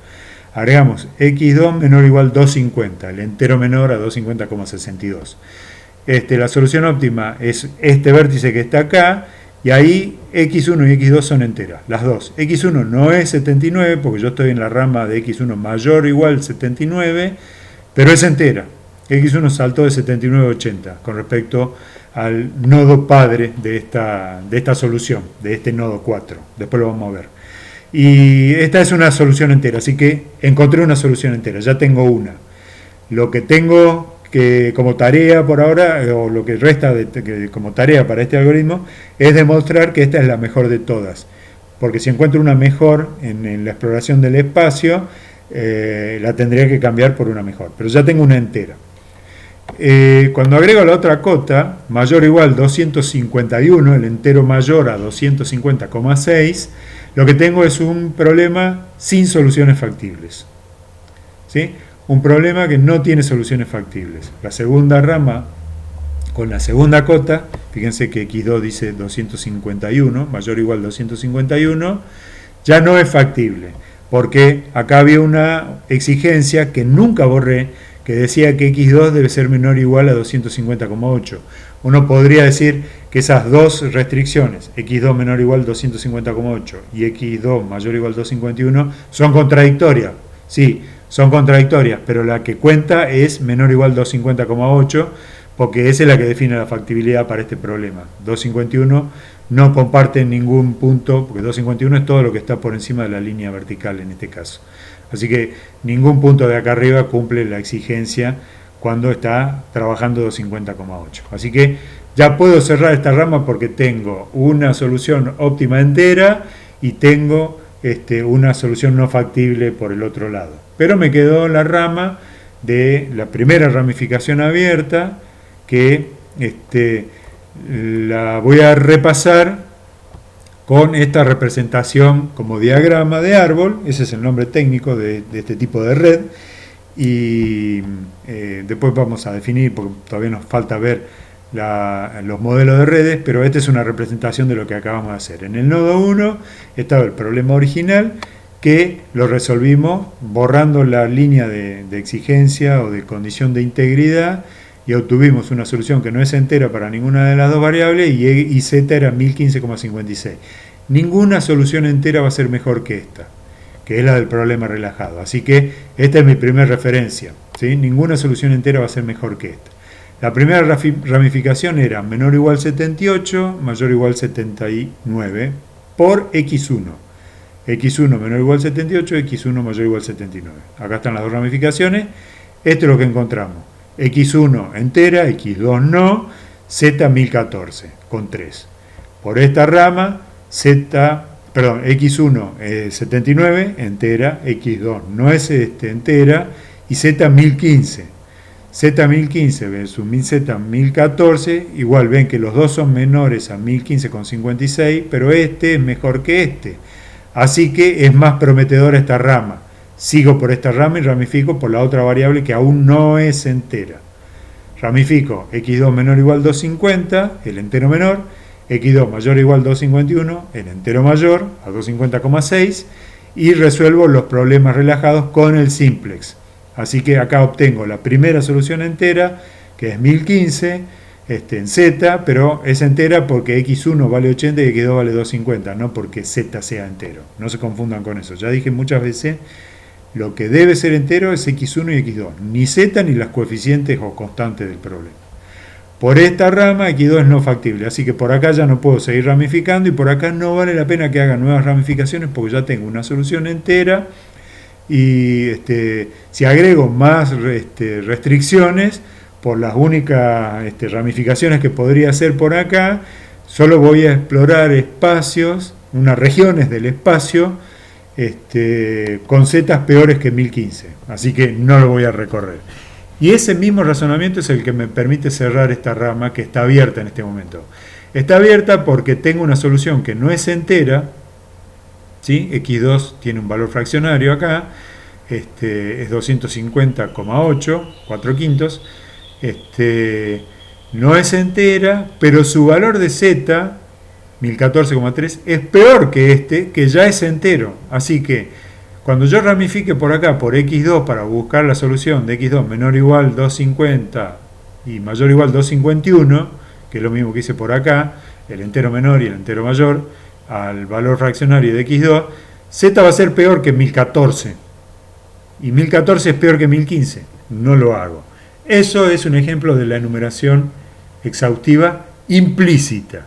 Agregamos x2 menor o igual 250, el entero menor a 250,62. La solución óptima es este vértice que está acá, y ahí x1 y x2 son enteras, las dos. x1 no es 79, porque yo estoy en la rama de x1 mayor o igual 79, pero es entera. x1 saltó de 79 a 80 con respecto al nodo padre de esta solución, de este nodo 4. Después lo vamos a ver. Y esta es una solución entera, así que encontré una solución entera, ya tengo una. Lo que tengo que como tarea por ahora, o lo que resta como tarea para este algoritmo, es demostrar que esta es la mejor de todas. Porque si encuentro una mejor en la exploración del espacio, la tendría que cambiar por una mejor. Pero ya tengo una entera. Cuando agrego la otra cota, mayor o igual 251, el entero mayor a 250,6, lo que tengo es un problema sin soluciones factibles. ¿Sí? Un problema que no tiene soluciones factibles. La segunda rama, con la segunda cota, fíjense que x2 dice 251, mayor o igual 251, ya no es factible, porque acá había una exigencia que nunca borré, que decía que x2 debe ser menor o igual a 250,8. Uno podría decir que esas dos restricciones, x2 menor o igual a 250,8 y x2 mayor o igual a 251, son contradictorias. Sí, son contradictorias, pero la que cuenta es menor o igual a 250,8, porque esa es la que define la factibilidad para este problema. 251 no comparte ningún punto, porque 251 es todo lo que está por encima de la línea vertical en este caso. Así que ningún punto de acá arriba cumple la exigencia cuando está trabajando 250,8. Así que ya puedo cerrar esta rama porque tengo una solución óptima entera y tengo una solución no factible por el otro lado. Pero me quedó la rama de la primera ramificación abierta, que la voy a repasar con esta representación como diagrama de árbol. Ese es el nombre técnico de este tipo de red, y después vamos a definir, porque todavía nos falta ver los modelos de redes, pero esta es una representación de lo que acabamos de hacer. En el nodo 1 estaba el problema original, que lo resolvimos borrando la línea de exigencia o de condición de integridad, y obtuvimos una solución que no es entera para ninguna de las dos variables, y z era 1015,56. ninguna solución entera va a ser mejor que esta, que es la del problema relajado. Así que esta es mi primera referencia, ¿sí? Ninguna solución entera va a ser mejor que esta. La primera ramificación era menor o igual 78, mayor o igual 79 por x1. x1 menor o igual 78, x1 mayor o igual 79. Acá están las dos ramificaciones. Esto es lo que encontramos. x1 entera, x2 no, z 1014 con 3. Por esta rama, x1 es 79 entera, x2 no es entera, y z 1015. Z 1015 versus z 1014, igual ven que los dos son menores a 1015,56, pero este es mejor que este. Así que es más prometedora esta rama. Sigo por esta rama y ramifico por la otra variable que aún no es entera. Ramifico x2 menor o igual 250, el entero menor, x2 mayor o igual 251, el entero mayor, a 250,6, y resuelvo los problemas relajados con el simplex. Así que acá obtengo la primera solución entera, que es 1015, en z, pero es entera porque x1 vale 80 y x2 vale 250, no porque z sea entero. No se confundan con eso. Ya dije muchas veces, lo que debe ser entero es x1 y x2, ni z ni las coeficientes o constantes del problema. Por esta rama, x2 es no factible, así que por acá ya no puedo seguir ramificando y por acá no vale la pena que haga nuevas ramificaciones porque ya tengo una solución entera. Y si agrego más restricciones por las únicas ramificaciones que podría hacer por acá, solo voy a explorar espacios, unas regiones del espacio con zetas peores que 1015, así que no lo voy a recorrer. Y ese mismo razonamiento es el que me permite cerrar esta rama que está abierta en este momento. Está abierta porque tengo una solución que no es entera, ¿sí? x2 tiene un valor fraccionario acá, es 250,8, 4 quintos, no es entera, pero su valor de z, 1014,3, es peor que que ya es entero. Así que cuando yo ramifique por acá por x2 para buscar la solución de x2 menor o igual 250 y mayor o igual 251, que es lo mismo que hice por acá, el entero menor y el entero mayor, al valor fraccionario de x2, z va a ser peor que 1014. Y 1014 es peor que 1015. No lo hago. Eso es un ejemplo de la enumeración exhaustiva implícita.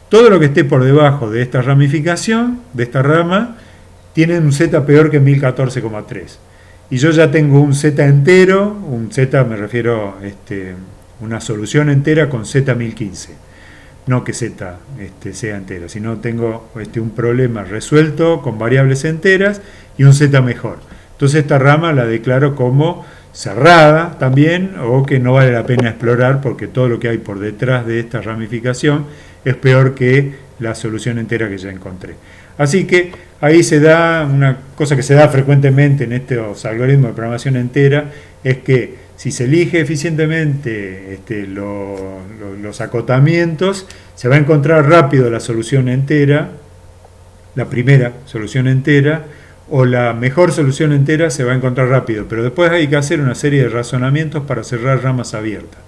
Todo lo que esté por debajo de esta ramificación, de esta rama, tiene un z peor que 1014,3. Y yo ya tengo un z entero, un z me refiero una solución entera con z 1015. No que z sea entera, sino tengo un problema resuelto con variables enteras y un z mejor. Entonces esta rama la declaro como cerrada también, o que no vale la pena explorar porque todo lo que hay por detrás de esta ramificación es peor que la solución entera que ya encontré. Así que ahí se da una cosa que se da frecuentemente en estos algoritmos de programación entera, es que si se elige eficientemente los acotamientos, se va a encontrar rápido la solución entera, la primera solución entera, o la mejor solución entera se va a encontrar rápido, pero después hay que hacer una serie de razonamientos para cerrar ramas abiertas.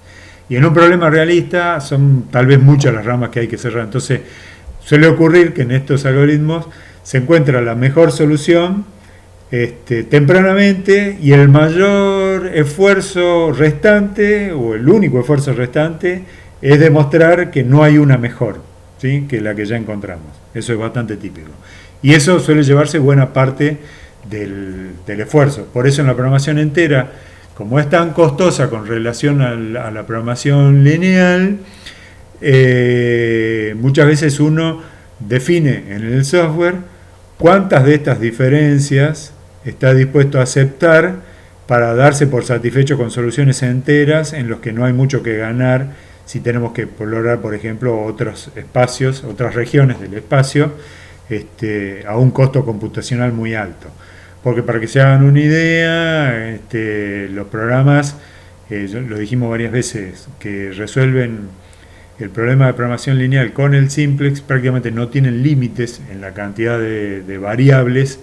Y en un problema realista son tal vez muchas las ramas que hay que cerrar. Entonces suele ocurrir que en estos algoritmos se encuentra la mejor solución tempranamente, y el mayor esfuerzo restante, o el único esfuerzo restante, es demostrar que no hay una mejor, ¿sí?, que la que ya encontramos. Eso es bastante típico. Y eso suele llevarse buena parte del esfuerzo. Por eso en la programación entera, como es tan costosa con relación a la programación lineal, muchas veces uno define en el software cuántas de estas diferencias está dispuesto a aceptar para darse por satisfecho con soluciones enteras en los que no hay mucho que ganar si tenemos que explorar, por ejemplo, otros espacios, otras regiones del espacio, a un costo computacional muy alto. Porque para que se hagan una idea, los programas, lo dijimos varias veces, que resuelven el problema de programación lineal con el simplex prácticamente no tienen límites en la cantidad de variables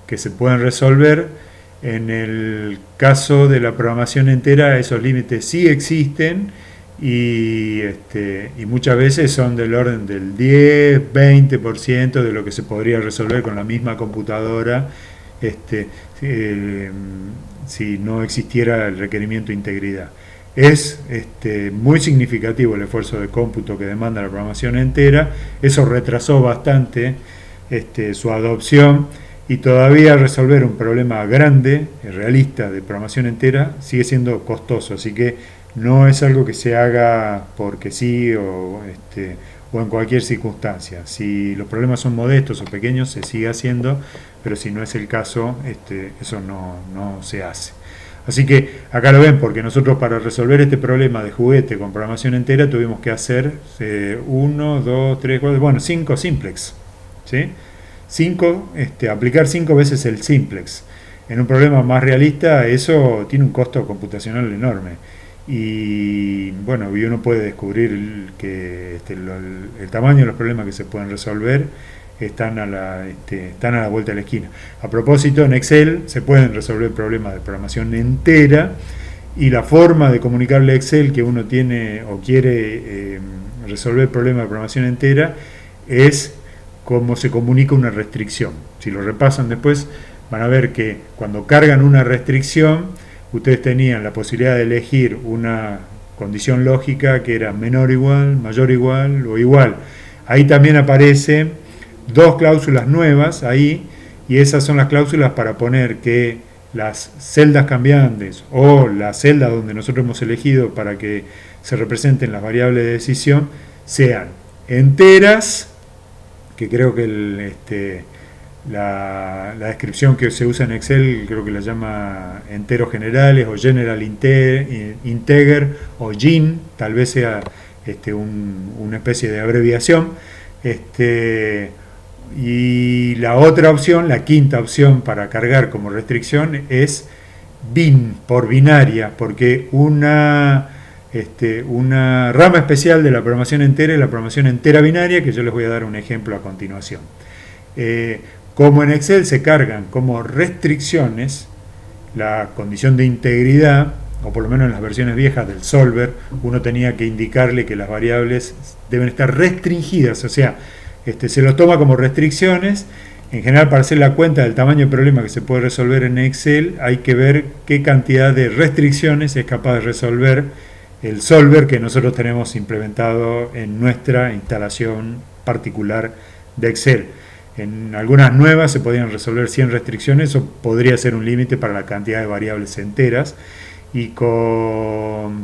que se pueden resolver. En el caso de la programación entera, esos límites sí existen, y muchas veces son del orden del 10-20% de lo que se podría resolver con la misma computadora este, eh, si no existiera el requerimiento de integridad. Es muy significativo el esfuerzo de cómputo que demanda la programación entera. Eso retrasó bastante su adopción, y todavía resolver un problema grande, realista, de programación entera sigue siendo costoso. Así que no es algo que se haga porque sí o en cualquier circunstancia. Si los problemas son modestos o pequeños, se sigue haciendo, pero si no es el caso, eso no se hace. Así que acá lo ven, porque nosotros para resolver este problema de juguete con programación entera tuvimos que hacer 1, 2, 3, 4, bueno, 5 simplex. ¿Sí? Aplicar 5 veces el simplex. En un problema más realista eso tiene un costo computacional enorme. Y bueno, y uno puede descubrir que el tamaño de los problemas que se pueden resolver están a la vuelta de la esquina. A propósito, en Excel se pueden resolver problemas de programación entera, y la forma de comunicarle a Excel que uno tiene o quiere resolver problemas de programación entera es cómo se comunica una restricción. Si lo repasan después, van a ver que cuando cargan una restricción, ustedes tenían la posibilidad de elegir una condición lógica que era menor o igual, mayor o igual o igual. Ahí también aparecen dos cláusulas nuevas ahí, y esas son las cláusulas para poner que las celdas cambiantes o la celda donde nosotros hemos elegido para que se representen las variables de decisión sean enteras, que creo que la descripción que se usa en Excel creo que la llama enteros generales o general integer o GIN, tal vez sea una especie de abreviación. Y la otra opción, la quinta opción para cargar como restricción es bin, por binaria, porque una rama especial de la programación entera es la programación entera binaria, que yo les voy a dar un ejemplo a continuación. Como en Excel se cargan como restricciones la condición de integridad, o por lo menos en las versiones viejas del solver, uno tenía que indicarle que las variables deben estar restringidas, o sea, se los toma como restricciones. En general, para hacer la cuenta del tamaño del problema que se puede resolver en Excel, hay que ver qué cantidad de restricciones es capaz de resolver el solver que nosotros tenemos implementado en nuestra instalación particular de Excel. En algunas nuevas se podrían resolver 100 restricciones, o podría ser un límite para la cantidad de variables enteras. Y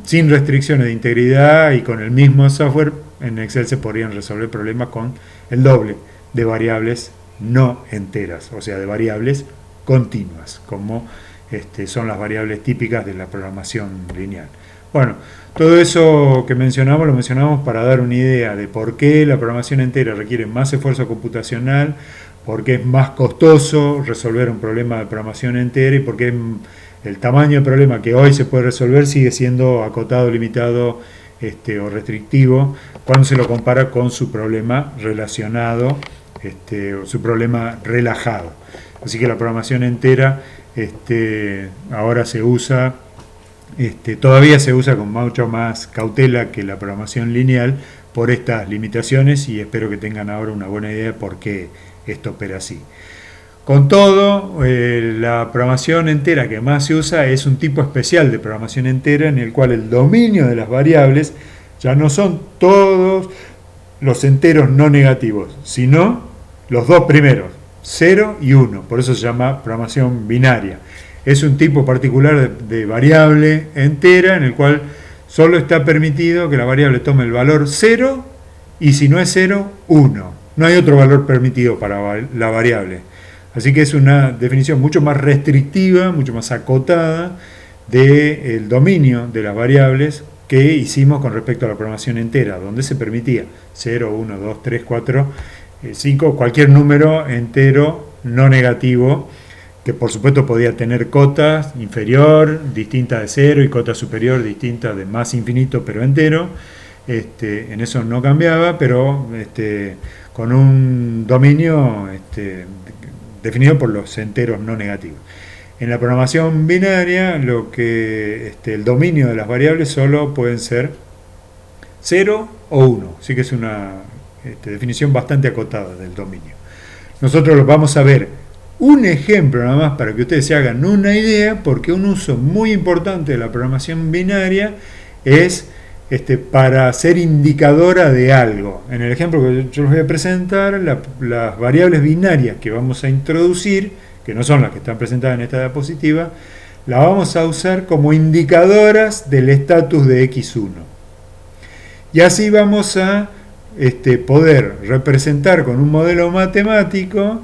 sin restricciones de integridad y con el mismo software, en Excel se podrían resolver problemas con el doble de variables no enteras, o sea, de variables continuas, como son las variables típicas de la programación lineal. Bueno, todo eso que mencionamos lo mencionamos para dar una idea de por qué la programación entera requiere más esfuerzo computacional, por qué es más costoso resolver un problema de programación entera, y por qué el tamaño del problema que hoy se puede resolver sigue siendo acotado, limitado o restrictivo cuando se lo compara con su problema relacionado o su problema relajado. Así que la programación entera ahora se usa, todavía se usa con mucho más cautela que la programación lineal por estas limitaciones, y espero que tengan ahora una buena idea de por qué esto opera así. Con todo, la programación entera que más se usa es un tipo especial de programación entera, en el cual el dominio de las variables ya no son todos los enteros no negativos, sino los dos primeros, 0 y 1. Por eso se llama programación binaria. Es un tipo particular de variable entera, en el cual solo está permitido que la variable tome el valor 0, y si no es 0, 1. No hay otro valor permitido para la variable. Así que es una definición mucho más restrictiva, mucho más acotada del dominio de las variables que hicimos con respecto a la programación entera, donde se permitía 0, 1, 2, 3, 4, 5, cualquier número entero no negativo, que por supuesto podía tener cotas inferior, distinta de 0, y cota superior, distinta de más infinito, pero entero. En eso no cambiaba, pero con un dominio definido por los enteros no negativos. En la programación binaria, el dominio de las variables solo pueden ser 0 o 1. Así que es una definición bastante acotada del dominio. Nosotros lo vamos a ver un ejemplo nada más para que ustedes se hagan una idea, porque un uso muy importante de la programación binaria es para ser indicadora de algo. En el ejemplo que yo les voy a presentar, las variables binarias que vamos a introducir, que no son las que están presentadas en esta diapositiva, las vamos a usar como indicadoras del estatus de x1. Y así vamos a poder representar con un modelo matemático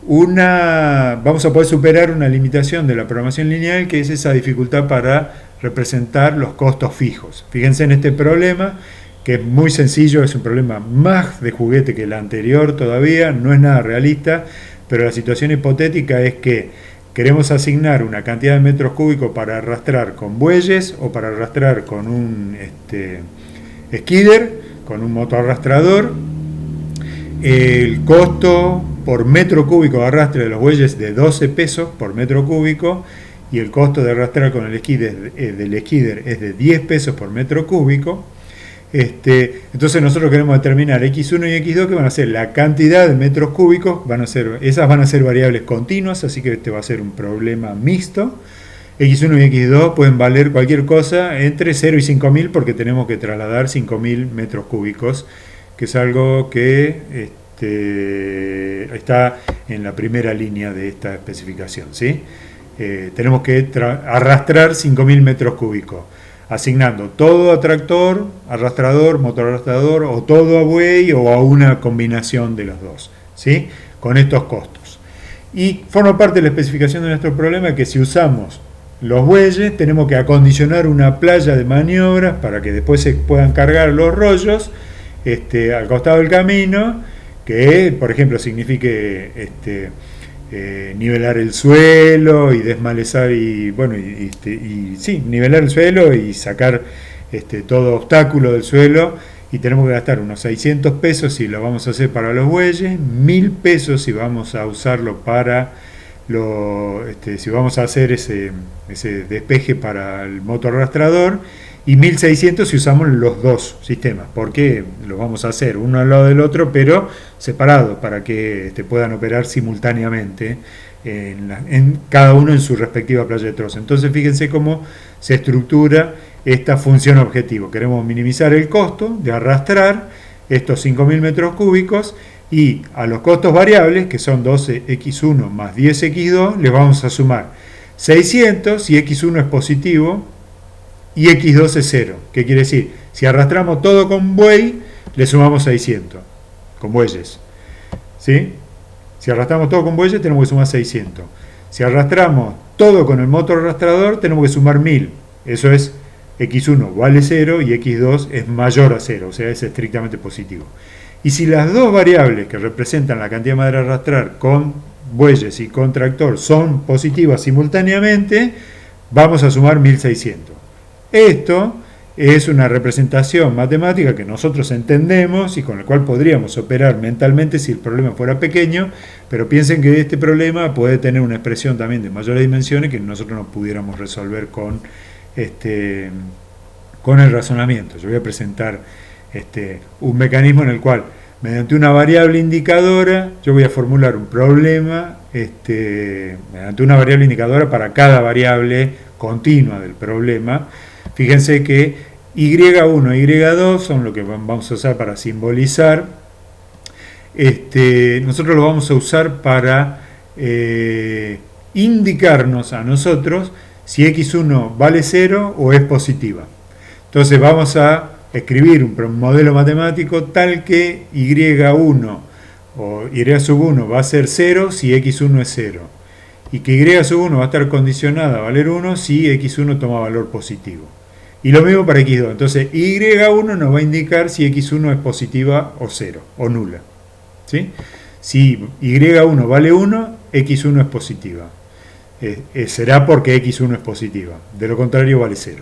vamos a poder superar una limitación de la programación lineal, que es esa dificultad para representar los costos fijos. Fíjense en este problema, que es muy sencillo, es un problema más de juguete que el anterior todavía, no es nada realista, pero la situación hipotética es que queremos asignar una cantidad de metros cúbicos para arrastrar con bueyes o para arrastrar con un skidder, con un motoarrastrador. El costo por metro cúbico de arrastre de los bueyes de 12 pesos por metro cúbico, y el costo de arrastrar con el skidder, del skidder es de 10 pesos por metro cúbico. Entonces nosotros queremos determinar x1 y x2, que van a ser la cantidad de metros cúbicos, esas van a ser variables continuas, así que este va a ser un problema mixto. x1 y x2 pueden valer cualquier cosa entre 0 y 5000, porque tenemos que trasladar 5000 metros cúbicos, que es algo que está en la primera línea de esta especificación, ¿sí? Tenemos que arrastrar 5000 metros cúbicos, asignando todo a tractor, arrastrador, motorarrastrador, o todo a buey, o a una combinación de los dos, ¿sí? Con estos costos. Y forma parte de la especificación de nuestro problema que si usamos los bueyes, tenemos que acondicionar una playa de maniobras para que después se puedan cargar los rollos al costado del camino, que por ejemplo signifique nivelar el suelo y desmalezar nivelar el suelo y sacar todo obstáculo del suelo, y tenemos que gastar unos 600 pesos si lo vamos a hacer para los bueyes, 1000 pesos si vamos a usarlo para si vamos a hacer ese despeje para el motorarrastrador, y 1600 si usamos los dos sistemas, porque los vamos a hacer uno al lado del otro, pero separados, para que puedan operar simultáneamente en cada uno en su respectiva playa de trozo. Entonces fíjense cómo se estructura esta función objetivo. Queremos minimizar el costo de arrastrar estos 5000 metros cúbicos, y a los costos variables, que son 12x1 más 10x2, les vamos a sumar 600 si x1 es positivo y x2 es 0. ¿Qué quiere decir? Si arrastramos todo con buey, le sumamos 600 con bueyes, ¿sí? Si arrastramos todo con bueyes, tenemos que sumar 600. Si arrastramos todo con el motor arrastrador, tenemos que sumar 1000. Eso es, x1 vale 0 y x2 es mayor a 0, o sea, es estrictamente positivo. Y si las dos variables que representan la cantidad de madera a arrastrar con bueyes y con tractor son positivas simultáneamente, vamos a sumar 1600. Esto es una representación matemática que nosotros entendemos y con la cual podríamos operar mentalmente si el problema fuera pequeño, pero piensen que este problema puede tener una expresión también de mayores dimensiones que nosotros no pudiéramos resolver con el razonamiento. Yo voy a presentar un mecanismo en el cual, mediante una variable indicadora, yo voy a formular un problema mediante una variable indicadora para cada variable continua del problema. Fíjense que Y1 y Y2 son lo que vamos a usar para simbolizar. Nosotros lo vamos a usar para indicarnos a nosotros si x1 vale 0 o es positiva. Entonces vamos a escribir un modelo matemático tal que y1 o y1 va a ser 0 si x1 es 0, y que y1 va a estar condicionada a valer 1 si x1 toma valor positivo. Y lo mismo para x2. Entonces y1 nos va a indicar si x1 es positiva o 0 o nula, ¿sí? Si y1 vale 1, x1 es positiva. Será porque x1 es positiva. De lo contrario vale 0,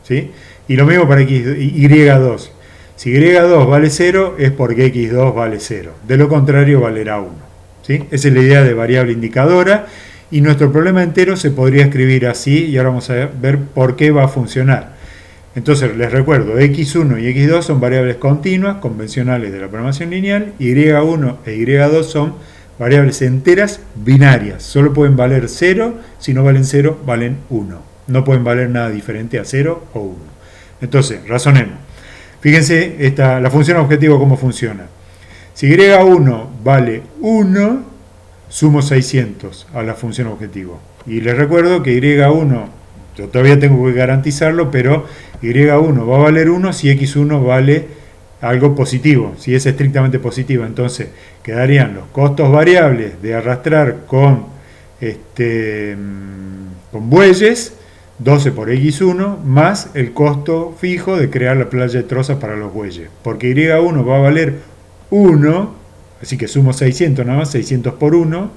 ¿sí? Y lo mismo para y2. Si y2 vale 0 es porque x2 vale 0. De lo contrario valerá 1, ¿sí? Esa es la idea de variable indicadora. Y nuestro problema entero se podría escribir así, y ahora vamos a ver por qué va a funcionar. Entonces les recuerdo, x1 y x2 son variables continuas, convencionales de la programación lineal, y1 e y2 son variables enteras binarias. Solo pueden valer 0, si no valen 0, valen 1. No pueden valer nada diferente a 0 o 1. Entonces, razonemos. Fíjense la función objetivo cómo funciona. Si y1 vale 1, sumo 600 a la función objetivo. Y les recuerdo que y1, yo todavía tengo que garantizarlo, pero y1 va a valer 1 si x1 vale algo positivo, si es estrictamente positivo. Entonces quedarían los costos variables de arrastrar con bueyes, 12 por x1, más el costo fijo de crear la playa de trozas para los bueyes. Porque y1 va a valer 1, así que sumo 600 nada más, 600 por 1,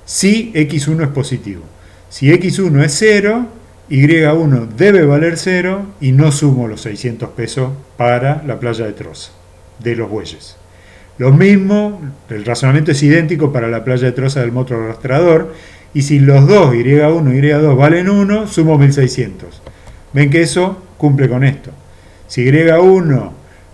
si x1 es positivo. Si x1 es 0, y1 debe valer 0 y no sumo los 600 pesos para la playa de troza de los bueyes. Lo mismo, el razonamiento es idéntico para la playa de troza del motor arrastrador, y si los dos, y1 y y2, valen 1, sumo 1600. Ven que eso cumple con esto. Si y1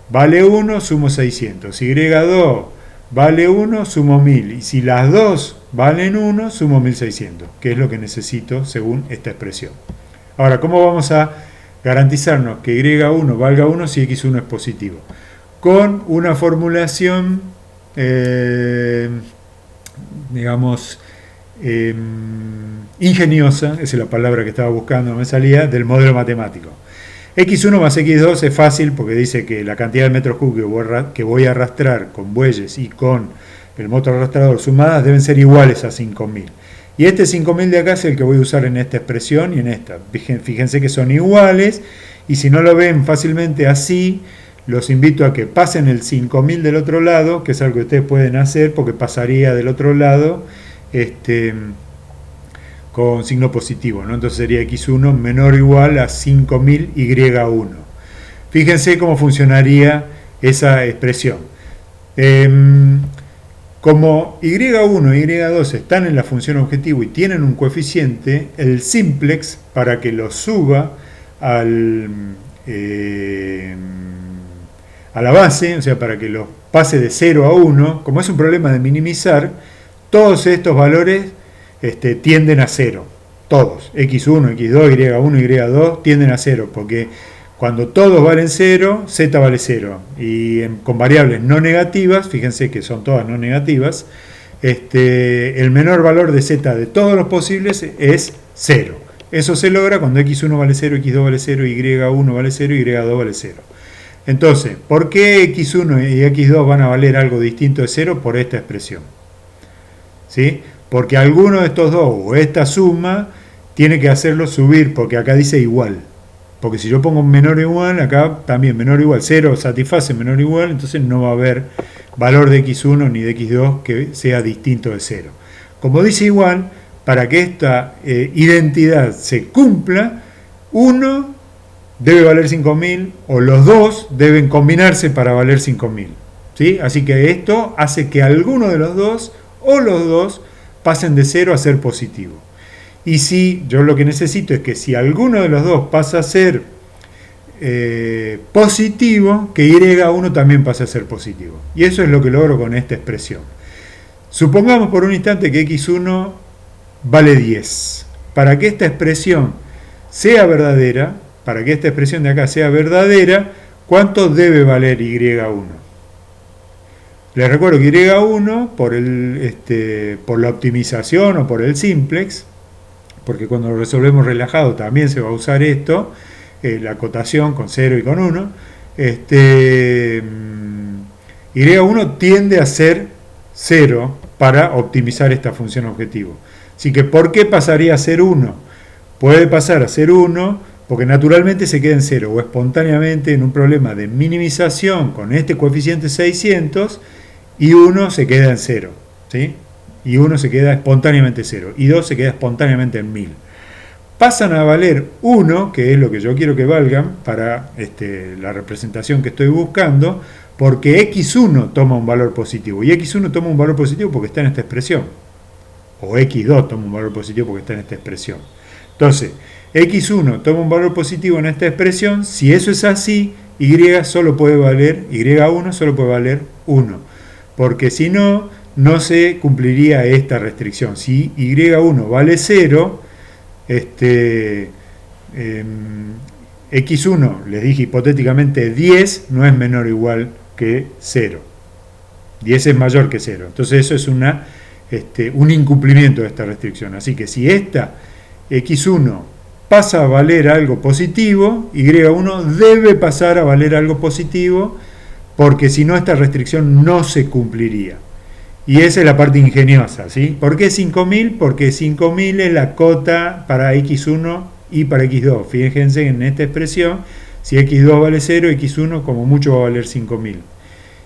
vale 1, sumo 600. Si y2 vale 1, sumo 1000. Y si las dos valen 1, sumo 1600, que es lo que necesito según esta expresión. Ahora, ¿cómo vamos a garantizarnos que y1 valga 1 si x1 es positivo? Con una formulación, ingeniosa, esa es la palabra que estaba buscando, no me salía, del modelo matemático. x1 más x2 es fácil porque dice que la cantidad de metros cúbicos que voy a arrastrar con bueyes y con el motor arrastrador sumadas deben ser iguales a 5000. Y este 5000 de acá es el que voy a usar en esta expresión y en esta. Fíjense que son iguales, y si no lo ven fácilmente así, los invito a que pasen el 5000 del otro lado, que es algo que ustedes pueden hacer porque pasaría del otro lado con signo positivo, ¿no? Entonces sería x1 menor o igual a 5000 y1. Fíjense cómo funcionaría esa expresión. Como y1 y y2 están en la función objetivo y tienen un coeficiente, el simplex, para que los suba a la base, o sea, para que los pase de 0 a 1, como es un problema de minimizar, todos estos valores tienden a 0. Todos, x1, x2, y1, y2, tienden a 0, porque cuando todos valen 0, z vale 0. Y con variables no negativas, fíjense que son todas no negativas, el menor valor de z de todos los posibles es 0. Eso se logra cuando x1 vale 0, x2 vale 0, y1 vale 0, y2 vale 0. Entonces, ¿por qué x1 y x2 van a valer algo distinto de 0? Por esta expresión. ¿Sí? Porque alguno de estos dos, o esta suma, tiene que hacerlo subir, porque acá dice igual. Porque si yo pongo menor o igual, acá también menor o igual, 0 satisface menor o igual, entonces no va a haber valor de x1 ni de x2 que sea distinto de 0. Como dice igual, para que esta identidad se cumpla, uno debe valer 5000 o los dos deben combinarse para valer 5000. ¿Sí? Así que esto hace que alguno de los dos o los dos pasen de 0 a ser positivo. Y si yo lo que necesito es que si alguno de los dos pasa a ser positivo, que y1 también pase a ser positivo. Y eso es lo que logro con esta expresión. Supongamos por un instante que x1 vale 10. Para que esta expresión sea verdadera, para que esta expresión de acá sea verdadera, ¿cuánto debe valer y1? Les recuerdo que y1 por la optimización o por el simplex, porque cuando lo resolvemos relajado también se va a usar esto, la acotación con 0 y con 1, y1 tiende a ser 0 para optimizar esta función objetivo. Así que, ¿por qué pasaría a ser 1? Puede pasar a ser 1 porque naturalmente se queda en 0 o espontáneamente en un problema de minimización con este coeficiente 600 y 1 se queda en 0, ¿sí? Y 1 se queda espontáneamente 0 y 2 se queda espontáneamente en 1000. Pasan a valer 1, que es lo que yo quiero que valgan para la representación que estoy buscando, porque x1 toma un valor positivo, y x1 toma un valor positivo porque está en esta expresión, o x2 toma un valor positivo porque está en esta expresión. Entonces, x1 toma un valor positivo en esta expresión. Si eso es así, y1 solo puede valer 1, porque si no, no se cumpliría esta restricción. Si y1 vale 0, x1, les dije hipotéticamente 10, no es menor o igual que 0. 10 es mayor que 0. Entonces eso es un incumplimiento de esta restricción. Así que si esta x1 pasa a valer algo positivo, y1 debe pasar a valer algo positivo, porque si no esta restricción no se cumpliría. Y esa es la parte ingeniosa, ¿sí? ¿Por qué 5000? Porque 5000 es la cota para x1 y para x2. Fíjense en esta expresión, si x2 vale 0, x1 como mucho va a valer 5000.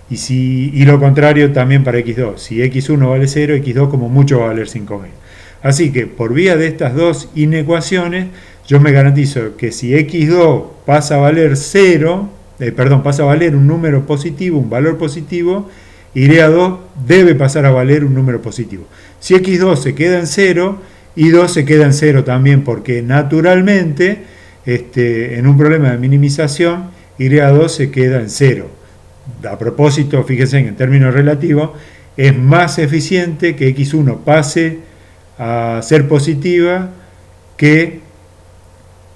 Y lo contrario también para x2. Si x1 vale 0, x2 como mucho va a valer 5000. Así que por vía de estas dos inecuaciones, yo me garantizo que si x2 pasa a valer 0, pasa a valer un número positivo, un valor positivo, y2 debe pasar a valer un número positivo. Si x2 se queda en 0, y2 se queda en 0 también, porque naturalmente, en un problema de minimización, y2 se queda en 0. A propósito, fíjense en términos relativos, es más eficiente que x1 pase a ser positiva que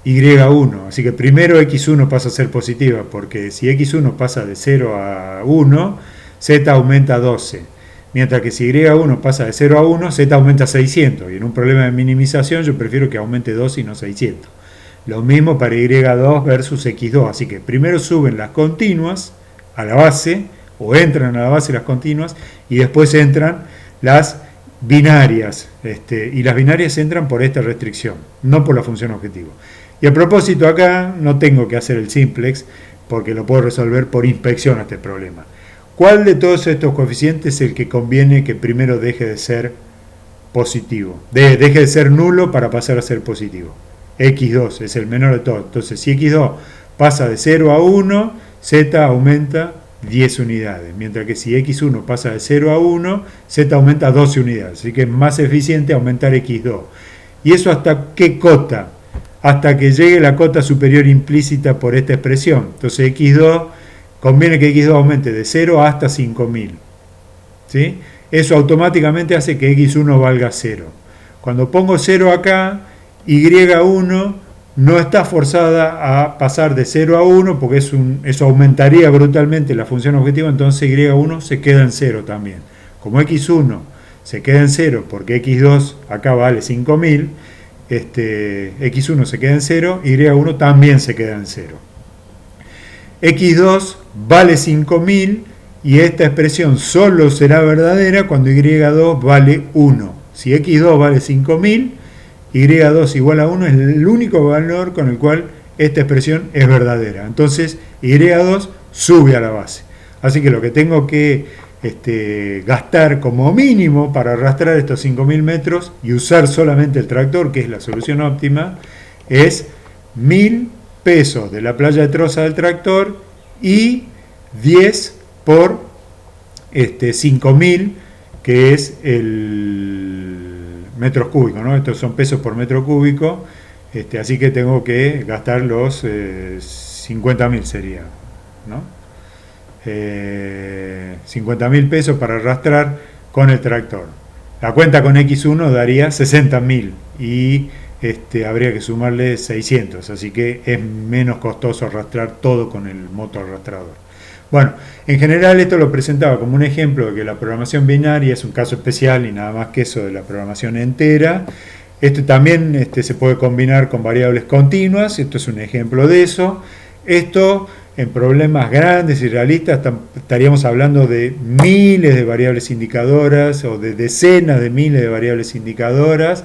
y1. Así que primero x1 pasa a ser positiva, porque si x1 pasa de 0 a 1, z aumenta 12. Mientras que si y1 pasa de 0 a 1, z aumenta 600. Y en un problema de minimización yo prefiero que aumente 12 y no 600. Lo mismo para y2 versus x2. Así que primero suben las continuas a la base, o entran a la base las continuas, y después entran las binarias. Y las binarias entran por esta restricción, no por la función objetivo. Y a propósito, acá no tengo que hacer el simplex, porque lo puedo resolver por inspección a este problema. ¿Cuál de todos estos coeficientes es el que conviene que primero deje de ser positivo? Deje de ser nulo para pasar a ser positivo. x2 es el menor de todos. Entonces, si x2 pasa de 0 a 1, z aumenta 10 unidades. Mientras que si x1 pasa de 0 a 1, z aumenta 12 unidades. Así que es más eficiente aumentar x2. ¿Y eso hasta qué cota? Hasta que llegue la cota superior implícita por esta expresión. Entonces, conviene que x2 aumente de 0 hasta 5000. ¿Sí? Eso automáticamente hace que x1 valga 0. Cuando pongo 0 acá, y1 no está forzada a pasar de 0 a 1, porque eso aumentaría brutalmente la función objetiva, entonces y1 se queda en 0 también. Como x1 se queda en 0 porque x2 acá vale 5000, x1 se queda en 0, y1 también se queda en 0. x2 vale 5000 y esta expresión solo será verdadera cuando y2 vale 1. Si x2 vale 5000, y2 igual a 1 es el único valor con el cual esta expresión es verdadera. Entonces y2 sube a la base. Así que lo que tengo que gastar como mínimo para arrastrar estos 5000 metros y usar solamente el tractor, que es la solución óptima, es 1000 pesos de la playa de Troza del tractor y 10 por 5000, que es el metros cúbicos, ¿no? Estos son pesos por metro cúbico, así que tengo que gastar los 50.000 sería, ¿no? 50.000 pesos para arrastrar con el tractor. La cuenta con x1 daría 60.000 y habría que sumarle 600, así que es menos costoso arrastrar todo con el motor arrastrador. Bueno, en general esto lo presentaba como un ejemplo de que la programación binaria es un caso especial y nada más que eso de la programación entera. También se puede combinar con variables continuas, esto es un ejemplo de eso. Esto en problemas grandes y realistas estaríamos hablando de miles de variables indicadoras o de decenas de miles de variables indicadoras,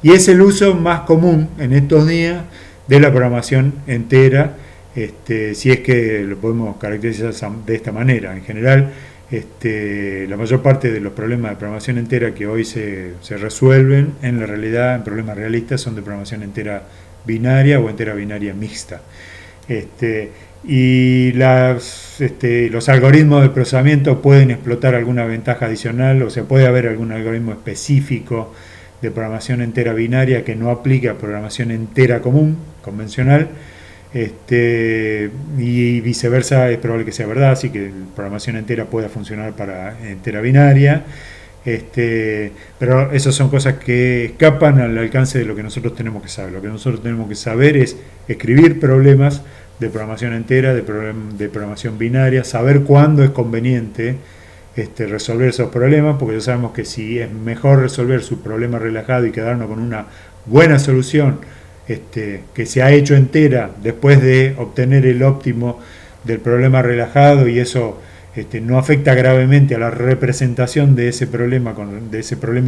y es el uso más común en estos días de la programación entera, si es que lo podemos caracterizar de esta manera. En general, la mayor parte de los problemas de programación entera que hoy se resuelven en la realidad, en problemas realistas, son de programación entera binaria o entera binaria mixta. Y los algoritmos de procesamiento pueden explotar alguna ventaja adicional, o sea, puede haber algún algoritmo específico de programación entera binaria que no aplique a programación entera común, convencional, y viceversa es probable que sea verdad, así que la programación entera pueda funcionar para entera binaria. Pero esas son cosas que escapan al alcance de lo que nosotros tenemos que saber. Lo que nosotros tenemos que saber es escribir problemas de programación entera, de programación binaria, saber cuándo es conveniente resolver esos problemas, porque ya sabemos que si es mejor resolver su problema relajado y quedarnos con una buena solución que se ha hecho entera después de obtener el óptimo del problema relajado, y eso no afecta gravemente a la representación de ese problema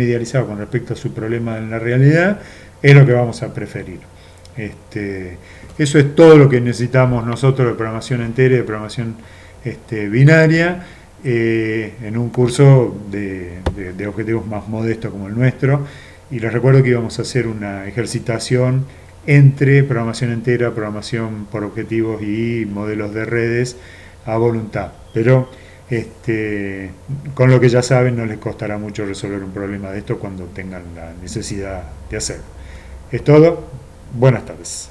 idealizado con respecto a su problema en la realidad, es lo que vamos a preferir. Eso es todo lo que necesitamos nosotros de programación entera y de programación binaria en un curso de objetivos más modesto como el nuestro. Y les recuerdo que íbamos a hacer una ejercitación entre programación entera, programación por objetivos y modelos de redes a voluntad. Pero con lo que ya saben, no les costará mucho resolver un problema de esto cuando tengan la necesidad de hacerlo. Es todo. Buenas tardes.